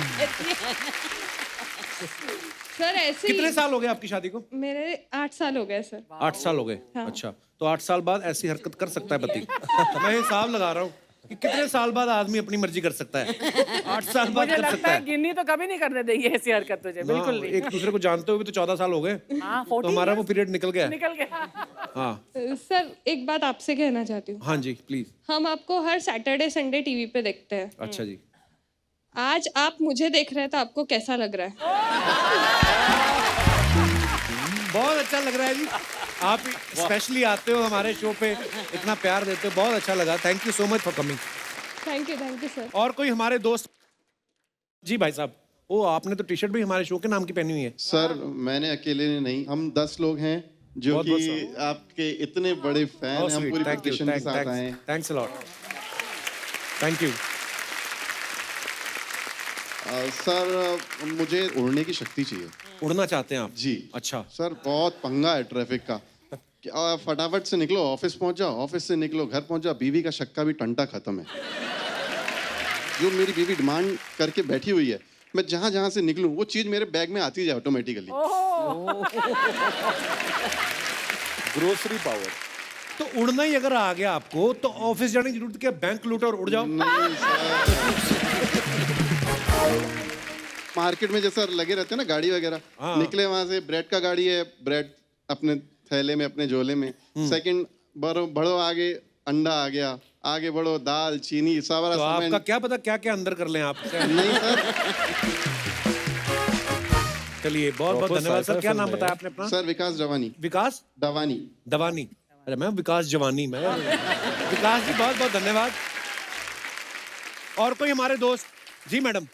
[SPEAKER 12] सर ऐसे
[SPEAKER 1] कितने साल हो गए आपकी शादी को?
[SPEAKER 12] मेरे 8 साल हो गए सर।
[SPEAKER 1] 8 साल हो गए।
[SPEAKER 12] हाँ।
[SPEAKER 1] अच्छा, तो 8 साल बाद ऐसी हरकत कर सकता है पति? मैं हिसाब लगा रहा हूँ कि कितने साल बाद आदमी अपनी मर्जी कर सकता है। 8 साल बाद
[SPEAKER 3] मुझे
[SPEAKER 1] कर
[SPEAKER 3] लगता
[SPEAKER 1] सकता
[SPEAKER 3] है
[SPEAKER 1] है।
[SPEAKER 3] गिन्नी तो कभी नहीं करने देगी ऐसी हरकत तुझे, बिल्कुल नहीं।
[SPEAKER 1] एक दूसरे को जानते हुए भी तो 14 साल हो गए, तो हमारा वो पीरियड निकल गया।
[SPEAKER 3] निकल गया।
[SPEAKER 1] हाँ
[SPEAKER 12] सर एक बात आपसे कहना चाहती हूँ।
[SPEAKER 1] हाँ जी प्लीज।
[SPEAKER 12] हम आपको हर सैटरडे संडे टीवी पे देखते हैं।
[SPEAKER 1] अच्छा जी।
[SPEAKER 12] आज आप मुझे देख रहे हैं तो आपको कैसा लग रहा है?
[SPEAKER 1] बहुत अच्छा लग रहा है जी। आप स्पेशली आते हो हमारे शो पे, इतना प्यार देते हो, बहुत अच्छा लगा। Thank you so much for coming.
[SPEAKER 12] Thank you sir.
[SPEAKER 1] और कोई हमारे दोस्त? जी भाई साहब, ओ आपने तो टी शर्ट भी हमारे शो के नाम की पहनी हुई है।
[SPEAKER 13] सर मैंने अकेले ने नहीं, हम 10 लोग हैं जो कि आपके इतने बड़े फैन हैं। हम पूरी प्रोटेक्शन के साथ आए हैं।
[SPEAKER 1] Thanks a lot. Thank you.
[SPEAKER 13] Sir मुझे उड़ने की शक्ति चाहिए।
[SPEAKER 1] उड़ना चाहते हैं आप?
[SPEAKER 13] जी।
[SPEAKER 1] अच्छा
[SPEAKER 13] सर बहुत पंगा है ट्रैफिक का। फटाफट से निकलो, ऑफिस पहुंच जाओ, ऑफिस से निकलो घर पहुंच जाओ, बीवी का शक्का भी टंटा खत्म है। जो मेरी बीवी डिमांड करके बैठी हुई है, मैं जहां जहां से निकलूं वो चीज मेरे बैग में आती जाए ऑटोमेटिकली।
[SPEAKER 4] Grocery power.
[SPEAKER 1] तो उड़ना ही अगर आ गया आपको तो ऑफिस जाने की जरूरत क्या? बैंक लूटो और उड़ जाओ।
[SPEAKER 13] नहीं मार्केट में जैसा लगे रहते हैं ना गाड़ी वगैरह, निकले वहां से, ब्रेड का गाड़ी है, ब्रेड अपने थैले में अपने झोले में। सेकंड बढ़ो आगे, अंडा आ गया, आगे बढ़ो दाल चीनी सारा।
[SPEAKER 1] तो आपका क्या पता क्या क्या अंदर कर लें आप?
[SPEAKER 13] नहीं सर।
[SPEAKER 1] चलिए बहुत बहुत धन्यवाद सर। क्या नाम बताया आपने अपना?
[SPEAKER 13] सर विकास जवानी।
[SPEAKER 1] विकास
[SPEAKER 13] दवानी।
[SPEAKER 1] दवानी। अरे मैं विकास जवानी में। विकास जी बहुत बहुत धन्यवाद। और कोई हमारे दोस्त? जी madam.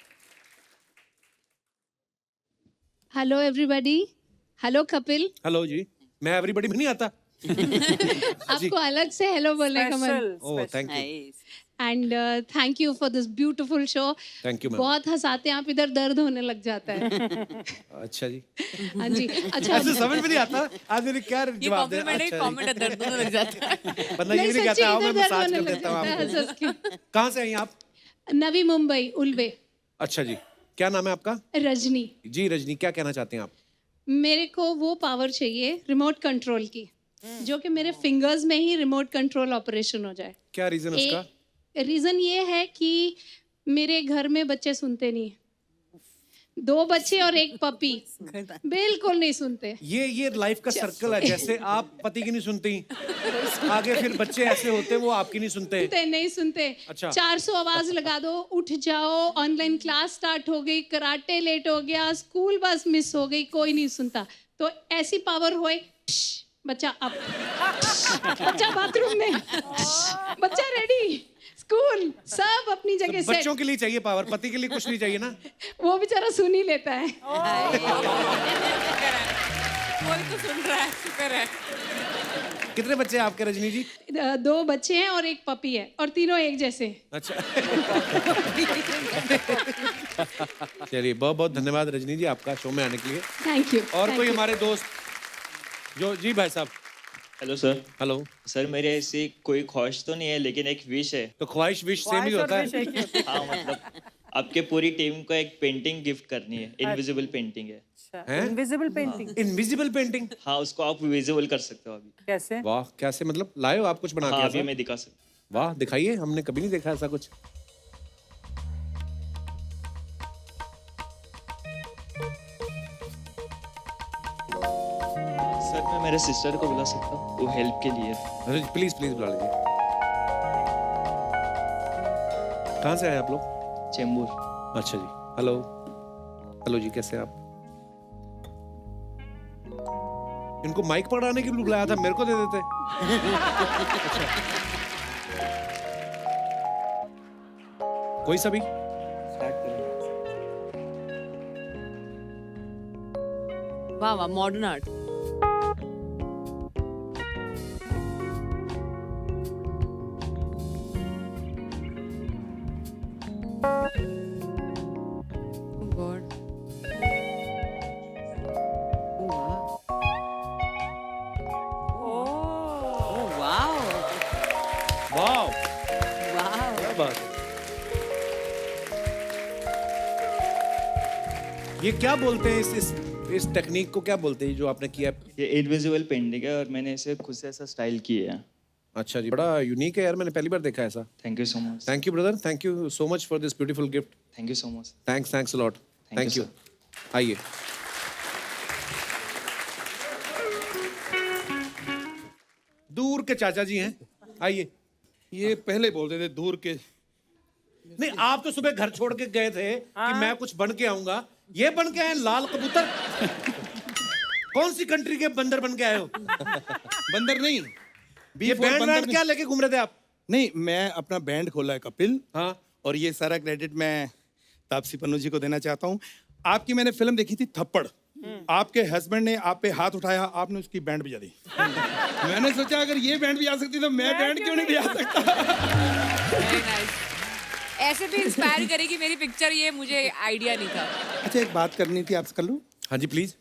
[SPEAKER 14] Hello everybody. Hello Kapil.
[SPEAKER 1] Hello जी। मैं एवरीबॉडी में नहीं आता।
[SPEAKER 14] आपको अलग से हेलो बोलने का मन।
[SPEAKER 1] Oh thank you.
[SPEAKER 14] And thank you for this beautiful show.
[SPEAKER 1] Thank you ma'am.
[SPEAKER 14] बहुत हंसाते हैं आप, इधर दर्द होने लग जाता है।
[SPEAKER 1] अच्छा जी।
[SPEAKER 14] हाँ जी। अच्छा
[SPEAKER 1] ऐसे समझ में नहीं आता आज मेरे क्या जवाब दें।
[SPEAKER 2] कमेंट दर्द होने लग जाता है।
[SPEAKER 1] बंदा ये नहीं कहता आओ मैं मसाज कर देता हूँ आपको। कहाँ से आई आप?
[SPEAKER 14] नवी मुंबई उल्वे।
[SPEAKER 1] अच्छा जी। क्या नाम है आपका?
[SPEAKER 14] रजनी।
[SPEAKER 1] जी रजनी, क्या कहना चाहते हैं आप?
[SPEAKER 14] मेरे को वो पावर चाहिए रिमोट कंट्रोल की, जो कि मेरे फिंगर्स में ही रिमोट कंट्रोल ऑपरेशन हो जाए।
[SPEAKER 1] क्या रीजन उसका?
[SPEAKER 14] रीजन ये है कि मेरे घर में बच्चे सुनते नहीं, 2 बच्चे और 1 पपी, बिल्कुल नहीं सुनते।
[SPEAKER 1] ये लाइफ का सर्कल है। जैसे आप पति की नहीं सुनती, आगे फिर बच्चे ऐसे होते वो आपकी नहीं सुनते।
[SPEAKER 14] नहीं सुनते।
[SPEAKER 1] अच्छा।
[SPEAKER 14] 400 आवाज लगा दो, उठ जाओ, ऑनलाइन क्लास स्टार्ट हो गई, कराटे लेट हो गया, स्कूल बस मिस हो गई, कोई नहीं सुनता। तो ऐसी पावर होए, बच्चा अप, बच्चा बाथरूम में, बच्चा रेडी, स्कूल सब अपनी जगह से।
[SPEAKER 1] बच्चों के लिए चाहिए पावर, पति के लिए कुछ नहीं चाहिए ना?
[SPEAKER 14] वो बेचारा सुन ही लेता है।
[SPEAKER 2] कोई तो सुन रहा है, शुक्र है।
[SPEAKER 1] कितने बच्चे हैं आपके रजनी जी?
[SPEAKER 14] 2 बच्चे हैं और 1 पपी है, और तीनों एक जैसे।
[SPEAKER 1] अच्छा। चलिए बहुत बहुत धन्यवाद रजनी जी आपका शो में आने के लिए।
[SPEAKER 14] Thank you.
[SPEAKER 1] और कोई हमारे दोस्त जो? जी भाई साहब।
[SPEAKER 15] Hello sir.
[SPEAKER 1] हेलो
[SPEAKER 15] सर, मेरे ऐसी कोई ख्वाहिश तो नहीं है, लेकिन एक विश है।
[SPEAKER 1] तो ख्वाहिश विश सेम ही होता है।
[SPEAKER 15] हाँ मतलब आपके पूरी टीम को एक पेंटिंग गिफ्ट करनी है, इनविजिबल पेंटिंग है।
[SPEAKER 3] Invisible painting.
[SPEAKER 1] Invisible painting?
[SPEAKER 15] हाँ, उसको आप विजिबल कर सकते हो अभी।
[SPEAKER 3] कैसे?
[SPEAKER 1] वाह, कैसे मतलब? लाए हो आप कुछ बना के?
[SPEAKER 15] अभी मैं दिखा सकता।
[SPEAKER 1] वाह दिखाइए, हमने कभी नहीं देखा ऐसा कुछ।
[SPEAKER 15] मेरे सिस्टर को बुला सकता हूँ, वो हेल्प के लिए।
[SPEAKER 1] अरे प्लीज प्लीज बुला लीजिए। कहाँ से आए आप लोग?
[SPEAKER 15] चेंबूर।
[SPEAKER 1] अच्छा जी। हेलो हेलो जी, कैसे हैं आप? इनको माइक पकड़ाने के लिए बुलाया था, मेरे को दे देते। अच्छा। कोई सा भी?
[SPEAKER 2] वाह वाह, मॉडर्न आर्ट। गॉड।
[SPEAKER 1] वाह,
[SPEAKER 5] वाह
[SPEAKER 1] क्या बात है। ये क्या बोलते हैं इस टेक्निक को, क्या बोलते हैं जो आपने किया?
[SPEAKER 15] ये इनविजिबल पेंटिंग है और मैंने इसे खुद से ऐसा स्टाइल किया है।
[SPEAKER 1] अच्छा जी, बड़ा यूनिक है यार, मैंने पहली बार देखा ऐसा।
[SPEAKER 15] Thank you so much.
[SPEAKER 1] Thank you brother, thank you so much for this beautiful gift.
[SPEAKER 15] Thank you so much.
[SPEAKER 1] Thanks lot. Thank you.
[SPEAKER 15] sir.
[SPEAKER 1] आइए। दूर के चाचा जी हैं, आइए।
[SPEAKER 16] ये पहले बोलते थे दूर के।
[SPEAKER 1] नहीं, आप तो सुबह घर छोड़ के गए थे कि मैं कुछ बन के आऊंगा, ये बन के आए लाल कबूतर। कौन सी कंट्री के बंदर बन के आए हो?
[SPEAKER 16] बंदर नहीं,
[SPEAKER 1] ये बैंड वैंड क्या लेके घूम रहे थे आप?
[SPEAKER 16] नहीं, मैं अपना बैंड खोला है कपिल।
[SPEAKER 1] हाँ।
[SPEAKER 16] और ये सारा क्रेडिट मैं तापसी पन्नू जी को देना चाहता हूँ। आपकी मैंने फिल्म देखी थी थप्पड़। आपके हस्बैंड ने आप पे हाथ उठाया, आपने उसकी बैंड बजा दी। मैंने सोचा अगर ये बैंड बजा सकती तो मैं बैंड क्यों नहीं बजा सकता।
[SPEAKER 2] Very nice. ऐसे भी इंस्पायर करेगी मेरी पिक्चर, ये मुझे आइडिया नहीं था।
[SPEAKER 16] अच्छा, एक बात करनी थी आपसे, कर लूं?
[SPEAKER 1] हाँ जी प्लीज।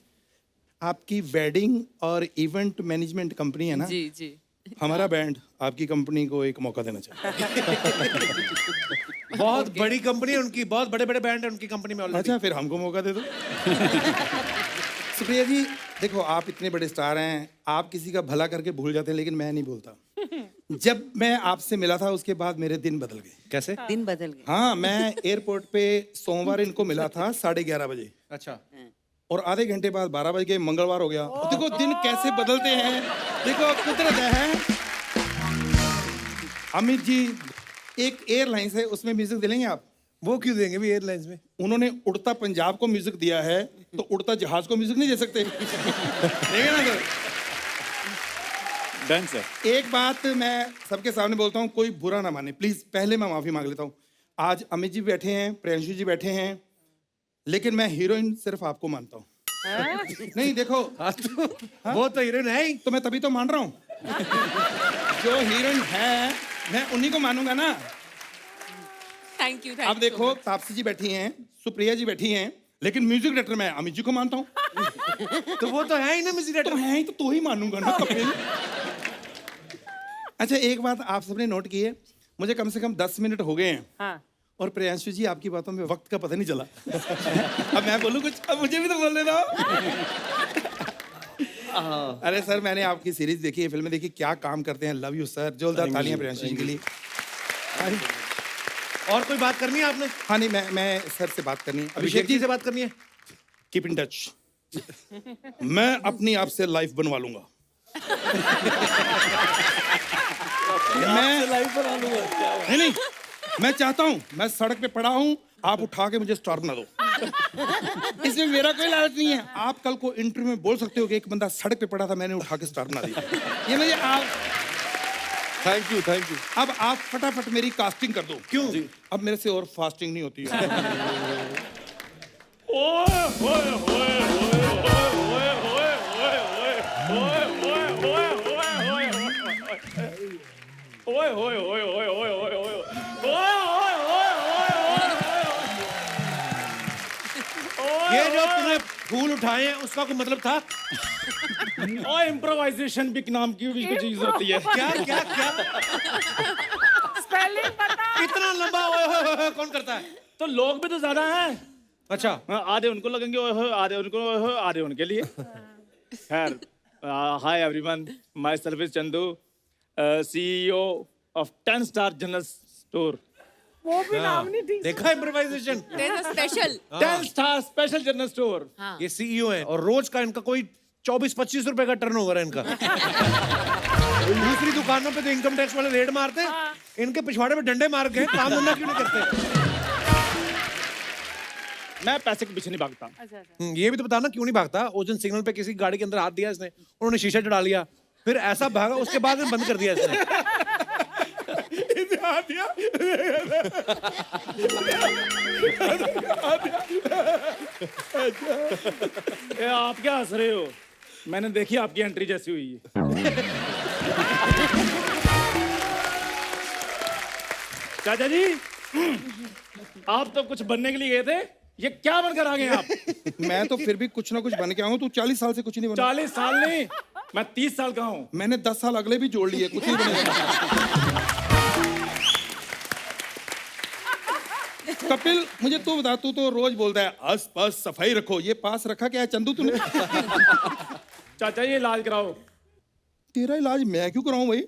[SPEAKER 16] आपकी वेडिंग और इवेंट मैनेजमेंट कंपनी है ना?
[SPEAKER 2] जी जी।
[SPEAKER 16] हमारा बैंड आपकी कंपनी को एक मौका देना चाहिए।
[SPEAKER 1] बहुत बड़ी कंपनी है उनकी, बहुत बड़े बड़े बैंड है उनकी कंपनी में ऑलरेडी।
[SPEAKER 16] अच्छा, फिर हमको मौका दे दो। सुप्रिया जी, देखो आप इतने बड़े स्टार हैं, आप किसी का भला करके भूल जाते हैं, लेकिन मैं नहीं भूलता। जब मैं आपसे मिला था उसके बाद मेरे दिन बदल गए।
[SPEAKER 1] कैसे?
[SPEAKER 5] दिन बदल गए।
[SPEAKER 16] हाँ, मैं एयरपोर्ट पे सोमवार इनको मिला था 11:30 बजे।
[SPEAKER 1] अच्छा।
[SPEAKER 16] और आधे घंटे बाद 12 बज गए, मंगलवार हो गया। देखो दिन कैसे बदलते हैं, देखो कुदरत है। अमित जी, एक एयरलाइंस है, उसमें म्यूजिक दिलेंगे आप?
[SPEAKER 1] वो क्यों देंगे भी एयरलाइंस में?
[SPEAKER 16] उन्होंने उड़ता पंजाब को म्यूजिक दिया है, तो उड़ता जहाज को म्यूजिक नहीं दे सकते? देंगे ना सर?
[SPEAKER 7] Done sir.
[SPEAKER 16] एक बात मैं सबके सामने बोलता हूँ, कोई बुरा ना माने प्लीज। पहले मैं माफी मांग लेता हूँ। आज अमित जी बैठे हैं, प्रियंशु जी बैठे हैं, लेकिन मैं हीरोइन सिर्फ आपको मानता हूँ। नहीं देखो,
[SPEAKER 1] वो तो हीरोइन है ही,
[SPEAKER 16] तो मैं तभी तो मान रहा हूँ। जो हीरोइन है मैं उन्हीं को मानूंगा ना।
[SPEAKER 2] Thank you.
[SPEAKER 16] अब देखो, तापसी जी बैठी हैं, सुप्रिया जी बैठी हैं, लेकिन म्यूजिक डायरेक्टर मैं अमित जी को मानता हूँ।
[SPEAKER 1] तो वो तो है ही ना म्यूजिक डायरेक्टर।
[SPEAKER 16] तो है ही, तो ही मानूंगा ना कपिल। अच्छा, एक बात आप सबने नोट की है, मुझे कम से कम 10 मिनट हो गए हैं।
[SPEAKER 3] हाँ।
[SPEAKER 16] और प्रियांशु जी, आपकी बातों में वक्त का पता नहीं चला। अब मैं बोलूं कुछ, अब मुझे भी तो बोल देना। अरे सर, मैंने आपकी सीरीज देखी है, फिल्में देखी, क्या काम करते हैं। लव यू सर, जोरदार तालियां प्रियांशु जी के लिए।
[SPEAKER 1] और कोई बात करनी है आपने?
[SPEAKER 16] हाँ नहीं, मैं सर से बात करनी है।
[SPEAKER 1] अभिषेक जी से बात करनी है।
[SPEAKER 16] Keep in touch. मैं अपनी आप से लाइफ बनवा लूंगा। मैं लाइफ बना लूंगा। नहीं, मैं चाहता हूं, मैं सड़क पे पड़ा हूं, आप उठा के मुझे स्टार बना दो। इसमें मेरा कोई लालच नहीं है। आप कल को इंटरव्यू में बोल सकते हो कि एक बंदा सड़क पे पड़ा था, मैंने उठा के स्टार बना दिया। ये मुझे आप
[SPEAKER 4] थैंक यू।
[SPEAKER 16] अब आप फटाफट मेरी कास्टिंग कर दो। क्यों? अब मेरे से और फास्टिंग नहीं होती है।
[SPEAKER 1] ये जो तूने फूल उठाए हैं उसका कोई मतलब था?
[SPEAKER 6] और इम्प्रोवाइजेशन भी नाम की भी कोई चीज होती है।
[SPEAKER 1] क्या क्या क्या?
[SPEAKER 3] स्पेलिंग पता?
[SPEAKER 1] इतना लंबा ओए होए होए होए कौन करता है?
[SPEAKER 6] तो लोग भी तो ज्यादा हैं।
[SPEAKER 1] अच्छा।
[SPEAKER 6] हाँ, आधे उनको लगेंगे ओए होए, आधे उनको ओए होए, आधे उनके लिए। खैर, hi everyone, my self is Chandu, CEO of 10 Star General Store।
[SPEAKER 3] वो भी नाम नहीं ठीक।
[SPEAKER 1] देखा improvisation?
[SPEAKER 2] Special
[SPEAKER 6] 10 Star Special General Store।
[SPEAKER 1] ये CEO है और रोज का इनका कोई 24-25 रुपए का टर्नओवर है इनका। दूसरी दुकानों पे तो इनकम टैक्स वाले रेड मारते हैं, इनके पिछवाड़े पे डंडे मार के काम धंधा क्यों नहीं करते?
[SPEAKER 6] मैं पैसे के पीछे नहीं भागता।
[SPEAKER 1] ये भी तो बताना क्यों नहीं भागता? उस दिन सिग्नल पे किसी गाड़ी के अंदर हाथ दिया इसने, उन्होंने शीशा चढ़ा लिया, फिर ऐसा भागा, उसके बाद बंद कर दिया इसने।
[SPEAKER 6] आप क्या हंस रहे हो? मैंने देखी आपकी एंट्री जैसी हुई है। चाचा जी, आप तो कुछ बनने के लिए गए थे, ये क्या बनकर आ गए आप?
[SPEAKER 16] मैं तो फिर भी कुछ ना कुछ बन के आऊँ। तू 40 साल से कुछ नहीं बना।
[SPEAKER 6] 40 साल नहीं, मैं 30 साल का हूँ।
[SPEAKER 16] मैंने 10 साल अगले भी जोड़ लिए, कुछ नहीं बनेगा। कपिल, मुझे तू बता, तू तो रोज बोलता है आस पास सफाई रखो, ये पास रखा क्या है चंदू तूने?
[SPEAKER 6] चाचा ये इलाज कराओ।
[SPEAKER 16] तेरा इलाज मैं क्यों कराऊं भाई?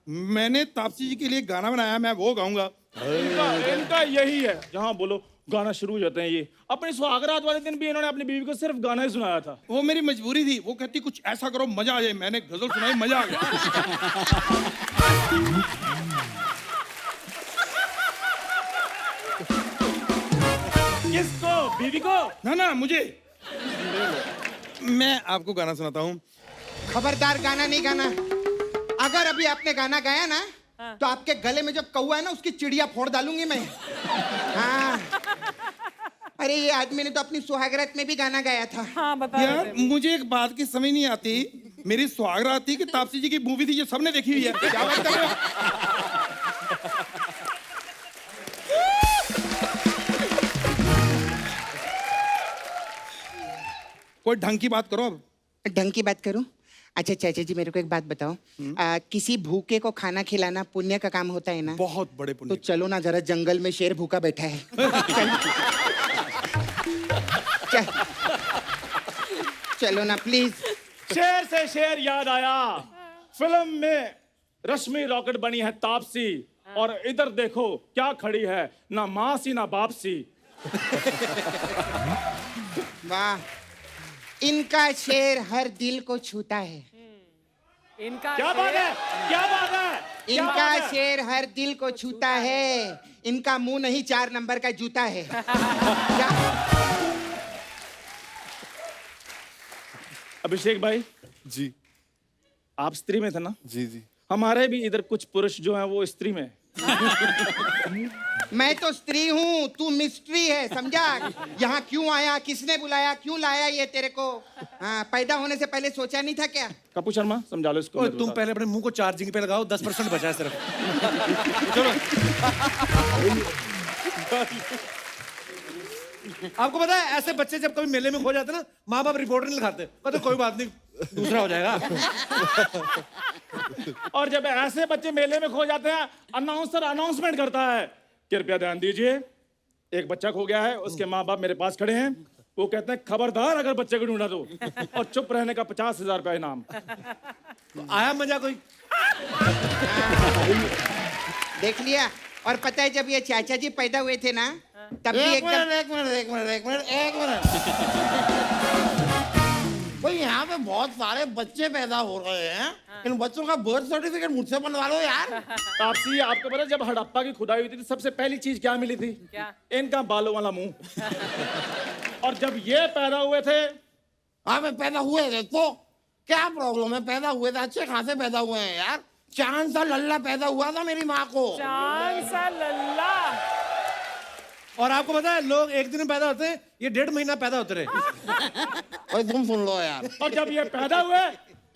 [SPEAKER 16] मैंने तापसी जी के लिए गाना बनाया, मैं वो गाऊंगा।
[SPEAKER 6] इनका यही है, जहाँ बोलो गाना शुरू हो जाते हैं। ये अपने सुहागरात वाले दिन भी इन्होंने अपनी बीवी को सिर्फ गाना ही सुनाया था।
[SPEAKER 16] वो मेरी मजबूरी थी, वो कहती कुछ ऐसा करो मजा आ जाए, मैंने गजल सुनाई, मजा आ गया।
[SPEAKER 6] किसको? बीवी को?
[SPEAKER 16] ना ना, मुझे। मैं आपको गाना सुनाता हूँ।
[SPEAKER 10] खबरदार गाना नहीं गाना। अगर अभी आपने गाना गाया ना तो आपके गले में जो कौवा है ना उसकी चिड़िया फोड़ डालूंगी मैं। हाँ। अरे ये आदमी ने तो अपनी सुहागरात में भी गाना गाया था।
[SPEAKER 3] हाँ, बता
[SPEAKER 16] यार मुझे एक बात की समझ नहीं आती, मेरी सुहागरात थी कि तापसी जी की मूवी थी, ये सबने देखी हुई है। क्या बात कर रहे हो? कोई ढंग की बात करो अब।
[SPEAKER 10] ढंग की बात करूं? अच्छा चाचा जी, मेरे को एक बात बताओ, किसी भूखे को खाना खिलाना पुण्य का काम होता है ना?
[SPEAKER 16] बहुत बड़े पुण्य।
[SPEAKER 10] तो चलो ना जरा, जंगल में शेर भूखा बैठा है। चलो ना प्लीज।
[SPEAKER 6] शेर से शेर याद आया, फिल्म में रश्मि रॉकेट बनी है तापसी, और इधर देखो क्या खड़ी है, ना माँ सी ना बाप सी।
[SPEAKER 10] वाह, इनका शेर हर दिल को छूता है।
[SPEAKER 3] इनका
[SPEAKER 6] क्या बात है? क्या बात है? क्या
[SPEAKER 10] इनका
[SPEAKER 6] बात है?
[SPEAKER 10] शेर हर दिल को छूता है। इनका मुंह नहीं 4 नंबर का जूता है। क्या?
[SPEAKER 6] अभिषेक भाई
[SPEAKER 4] जी,
[SPEAKER 6] आप स्त्री में थे ना?
[SPEAKER 4] जी जी।
[SPEAKER 6] हमारे भी इधर कुछ पुरुष जो हैं वो स्त्री में।
[SPEAKER 10] मैं तो स्त्री हूँ, तू मिस्ट्री है, समझा? यहाँ क्यों आया, किसने बुलाया, क्यों लाया ये तेरे को? हाँ, पैदा होने से पहले सोचा नहीं था क्या?
[SPEAKER 6] कपूर शर्मा समझा लो इसको।
[SPEAKER 1] तुम पहले अपने मुंह को चार्जिंग पे लगाओ, 10% बचा है सिर्फ। चलो। आपको पता है ऐसे बच्चे जब कभी मेले में खो जाते ना, माँ बाप रिपोर्ट नहीं लिखाते, कहते कोई बात नहीं दूसरा हो जाएगा।
[SPEAKER 6] और जब ऐसे बच्चे मेले में खो जाते हैं, अनाउंसर अनाउंसमेंट करता है, कृपया ध्यान दीजिए, एक बच्चा खो गया है, उसके माँ बाप मेरे पास खड़े हैं, वो कहते हैं खबरदार अगर बच्चे को ढूंढा तो, और चुप रहने का 50,000 रुपया इनाम।
[SPEAKER 1] तो आया मजा कोई?
[SPEAKER 10] देख लिया। और पता है जब ये चाचा जी पैदा हुए थे ना, तब भी
[SPEAKER 8] एक मिनट। भाई यहाँ पे बहुत सारे बच्चे पैदा हो रहे हैं, इन बच्चों का बर्थ सर्टिफिकेट मुझसे बनवा लो यार।
[SPEAKER 6] तापसी, आपको पता है जब हड़प्पा की खुदाई हुई थी तो सबसे पहली चीज क्या मिली थी?
[SPEAKER 3] क्या?
[SPEAKER 6] इनका बालों वाला मुंह। और जब ये पैदा हुए थे,
[SPEAKER 8] हाँ मैं पैदा हुए थे तो क्या प्रॉब्लम है? पैदा हुए थे, अच्छे खासे पैदा हुए हैं यार। चांद सा लल्ला पैदा हुआ था मेरी माँ को।
[SPEAKER 3] चांद सा लल्ला।
[SPEAKER 1] और आपको पता है लोग एक दिन में पैदा होते हैं, ये 1.5 महीना पैदा होते रहे।
[SPEAKER 8] और तुम सुन लो यार।
[SPEAKER 6] और जब ये पैदा हुए,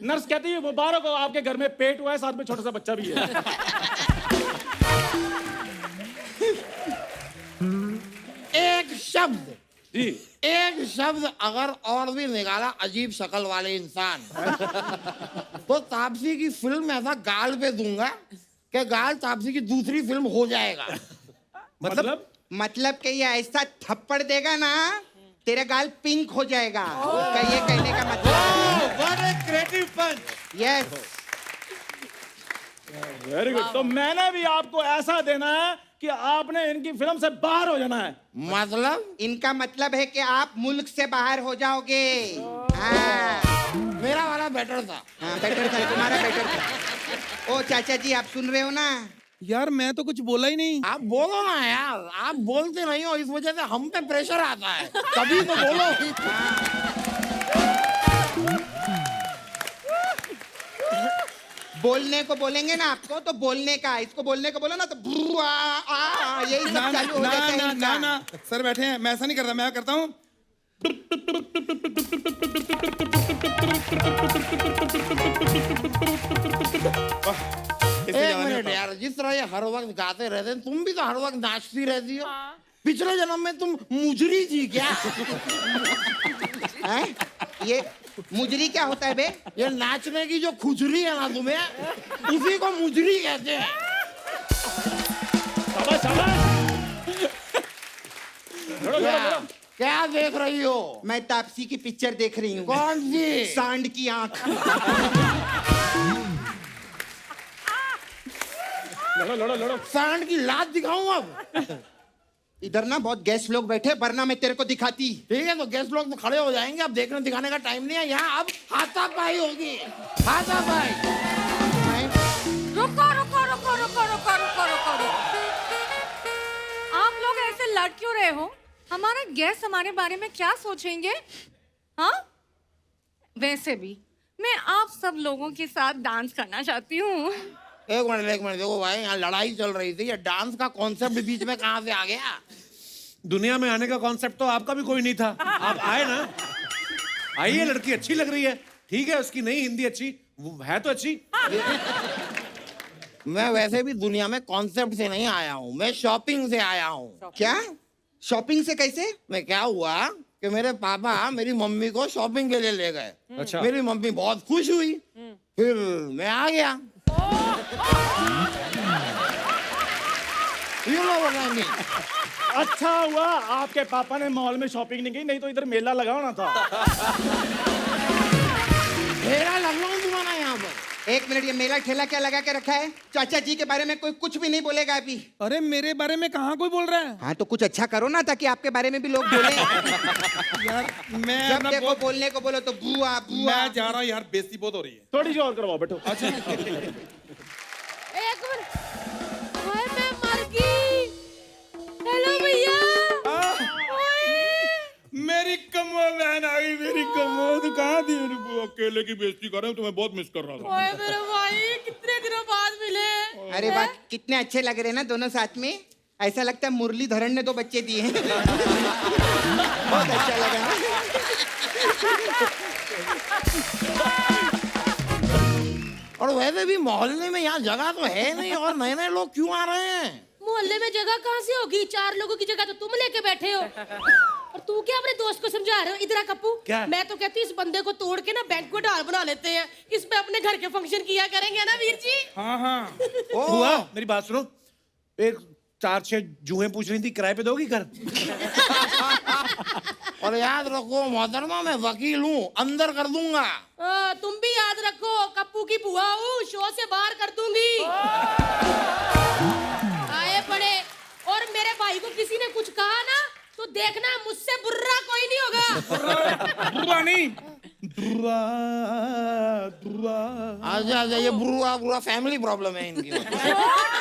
[SPEAKER 6] नर्स कहती है मुबारक हो, आपके घर में पेट हुआ है, साथ में छोटा सा बच्चा भी है।
[SPEAKER 8] एक शब्द
[SPEAKER 6] जी,
[SPEAKER 8] एक शब्द अगर और भी निकाला अजीब शक्ल वाले इंसान, तो तापसी की फिल्म ऐसा गाल पे दूंगा कि गाल तापसी की दूसरी फिल्म हो जाएगा।
[SPEAKER 10] मतलब कि ये ऐसा थप्पड़ देगा ना, तेरा गाल पिंक हो जाएगा। ये कहने का मतलब।
[SPEAKER 1] What a creative punch.
[SPEAKER 10] Yes,
[SPEAKER 6] very good. तो मैंने भी आपको ऐसा देना है कि आपने इनकी फिल्म से बाहर हो जाना है।
[SPEAKER 10] मतलब? इनका मतलब है कि आप मुल्क से बाहर हो जाओगे। हाँ।
[SPEAKER 8] मेरा वाला बेटर था।
[SPEAKER 10] हाँ बेटर था, तुम्हारा बेटर था। ओ चाचा जी आप सुन रहे हो ना?
[SPEAKER 16] यार मैं तो कुछ बोला ही नहीं।
[SPEAKER 8] आप बोलो ना यार, आप बोलते नहीं हो, इस वजह से हम पे प्रेशर आता है। कभी तो बोलो।
[SPEAKER 10] बोलने को बोलेंगे ना आपको तो बोलने का, इसको बोलने को बोलो ना तो बुआ, यही सब चालू हो जाता है इनका।
[SPEAKER 16] ना सर बैठे हैं, मैं ऐसा नहीं करता, मैं करता हूँ
[SPEAKER 8] एक मिनट यार, जिस तरह ये हर वक्त गाते रहते हैं, तुम भी तो हर वक्त नाचती रहती हो। पिछले जन्म में तुम मुजरी थी क्या?
[SPEAKER 10] हैं? ये मुजरी क्या होता है बे?
[SPEAKER 8] ये नाचने की जो खुजरी है ना तुम्हें, उसी को मुजरी कहते हैं। क्या देख रही हो?
[SPEAKER 10] मैं तापसी की पिक्चर देख रही हूँ।
[SPEAKER 8] कौन सी?
[SPEAKER 10] सांड की आंख।
[SPEAKER 6] लड़ो।
[SPEAKER 8] सांड की लात दिखाऊं अब?
[SPEAKER 10] इधर ना बहुत गेस्ट लोग बैठे, वरना मैं तेरे को दिखाती।
[SPEAKER 8] ठीक है, तो गेस्ट लोग तो खड़े हो जाएंगे, अब देखने दिखाने का टाइम नहीं है यहाँ। अब हाथापाई होगी, हाथापाई।
[SPEAKER 2] रुको। आप लोग ऐसे लड़ क्यों रहे हो? हमारा गेस्ट हमारे बारे में क्या सोचेंगे? हाँ, वैसे भी मैं आप सब लोगों के साथ डांस करना चाहती हूँ।
[SPEAKER 8] एक मिनट देखो भाई, यहाँ लड़ाई चल रही थी, ये डांस का कॉन्सेप्ट बीच में कहाँ से आ गया?
[SPEAKER 1] दुनिया में आने का कॉन्सेप्ट तो आपका भी कोई नहीं था, आप आए ना। आइए, लड़की अच्छी लग रही है, ठीक है, उसकी नहीं हिंदी अच्छी, वो है तो अच्छी।
[SPEAKER 8] मैं वैसे भी दुनिया में कॉन्सेप्ट से नहीं आया हूँ, मैं शॉपिंग से आया हूँ।
[SPEAKER 10] क्या? शॉपिंग से कैसे?
[SPEAKER 8] मैं क्या हुआ कि मेरे पापा मेरी मम्मी को शॉपिंग के लिए ले गए।
[SPEAKER 1] अच्छा।
[SPEAKER 8] मेरी मम्मी बहुत खुश हुई, फिर मैं आ गया।
[SPEAKER 6] अच्छा हुआ आपके पापा ने मॉल में शॉपिंग नहीं की, नहीं तो इधर मेला लगा होना था।
[SPEAKER 8] मेला लग रहा हूँ तुम्हारा यहाँ पर।
[SPEAKER 10] एक मिनट, ये मेला ठेला क्या लगा के रखा है? चाचा जी के बारे में कोई कुछ भी नहीं बोलेगा अभी।
[SPEAKER 16] अरे मेरे बारे में कहाँ कोई बोल रहा है?
[SPEAKER 10] हाँ तो कुछ अच्छा करो ना, ताकि आपके बारे में भी लोग बोले।
[SPEAKER 16] यार मैं
[SPEAKER 10] जब
[SPEAKER 16] अपना
[SPEAKER 10] देखो बोलने को बोलो तो बुआ बुआ।
[SPEAKER 16] मैं जा रहा हूँ यार, बेइज्जती बहुत हो रही है।
[SPEAKER 6] थोड़ी सी और करवाओ, बैठो।
[SPEAKER 16] अच्छा
[SPEAKER 2] एक मिनट, हाय मैं मर गई। हेलो भैया।
[SPEAKER 16] मेरी कमो बहन आ गई, मेरी कमो। तो कहाँ थी? अकेले की बेइज्जती कर रहा हूँ, तुम्हें बहुत मिस कर रहा था।
[SPEAKER 2] ओए मेरे भाई, कितने दिनों बाद मिले।
[SPEAKER 10] अरे वाह, कितने अच्छे लग रहे हैं ना दोनों साथ में। ऐसा लगता है मुरलीधरन ने 2 बच्चे दिए हैं। बहुत अच्छा लगा।
[SPEAKER 8] और वैसे भी मोहल्ले में यहाँ जगह तो है नहीं, और नए नए लोग क्यों आ रहे हैं?
[SPEAKER 9] मोहल्ले में जगह कहाँ से होगी? 4 लोगों की जगह तो तुम लेके बैठे हो। और तू क्या अपने दोस्त को समझा रहे हो? इधर आ कप्पू।
[SPEAKER 1] क्या?
[SPEAKER 9] मैं तो कहती हूँ इस बंदे को तोड़ के ना बैंक्वेट हॉल बना लेते हैं, इस पे अपने घर के फंक्शन किया करेंगे ना वीर जी।
[SPEAKER 16] हाँ
[SPEAKER 1] हुआ, मेरी बात सुनो। एक 4-6 जूहें पूछ रही थी, किराए पे दोगी घर?
[SPEAKER 8] और याद रखो मोहतरमा, मैं वकील हूँ, अंदर कर दूंगा।
[SPEAKER 9] तुम भी याद रखो, कप्पू की बुआ हूँ, शो से बाहर कर दूंगी। आए पड़े। और मेरे भाई को किसी ने कुछ कहा ना तो देखना, मुझसे बुर्रा कोई नहीं होगा।
[SPEAKER 16] बुरा नहीं,
[SPEAKER 8] अच्छा, ये बुरा फैमिली प्रॉब्लम है इनकी।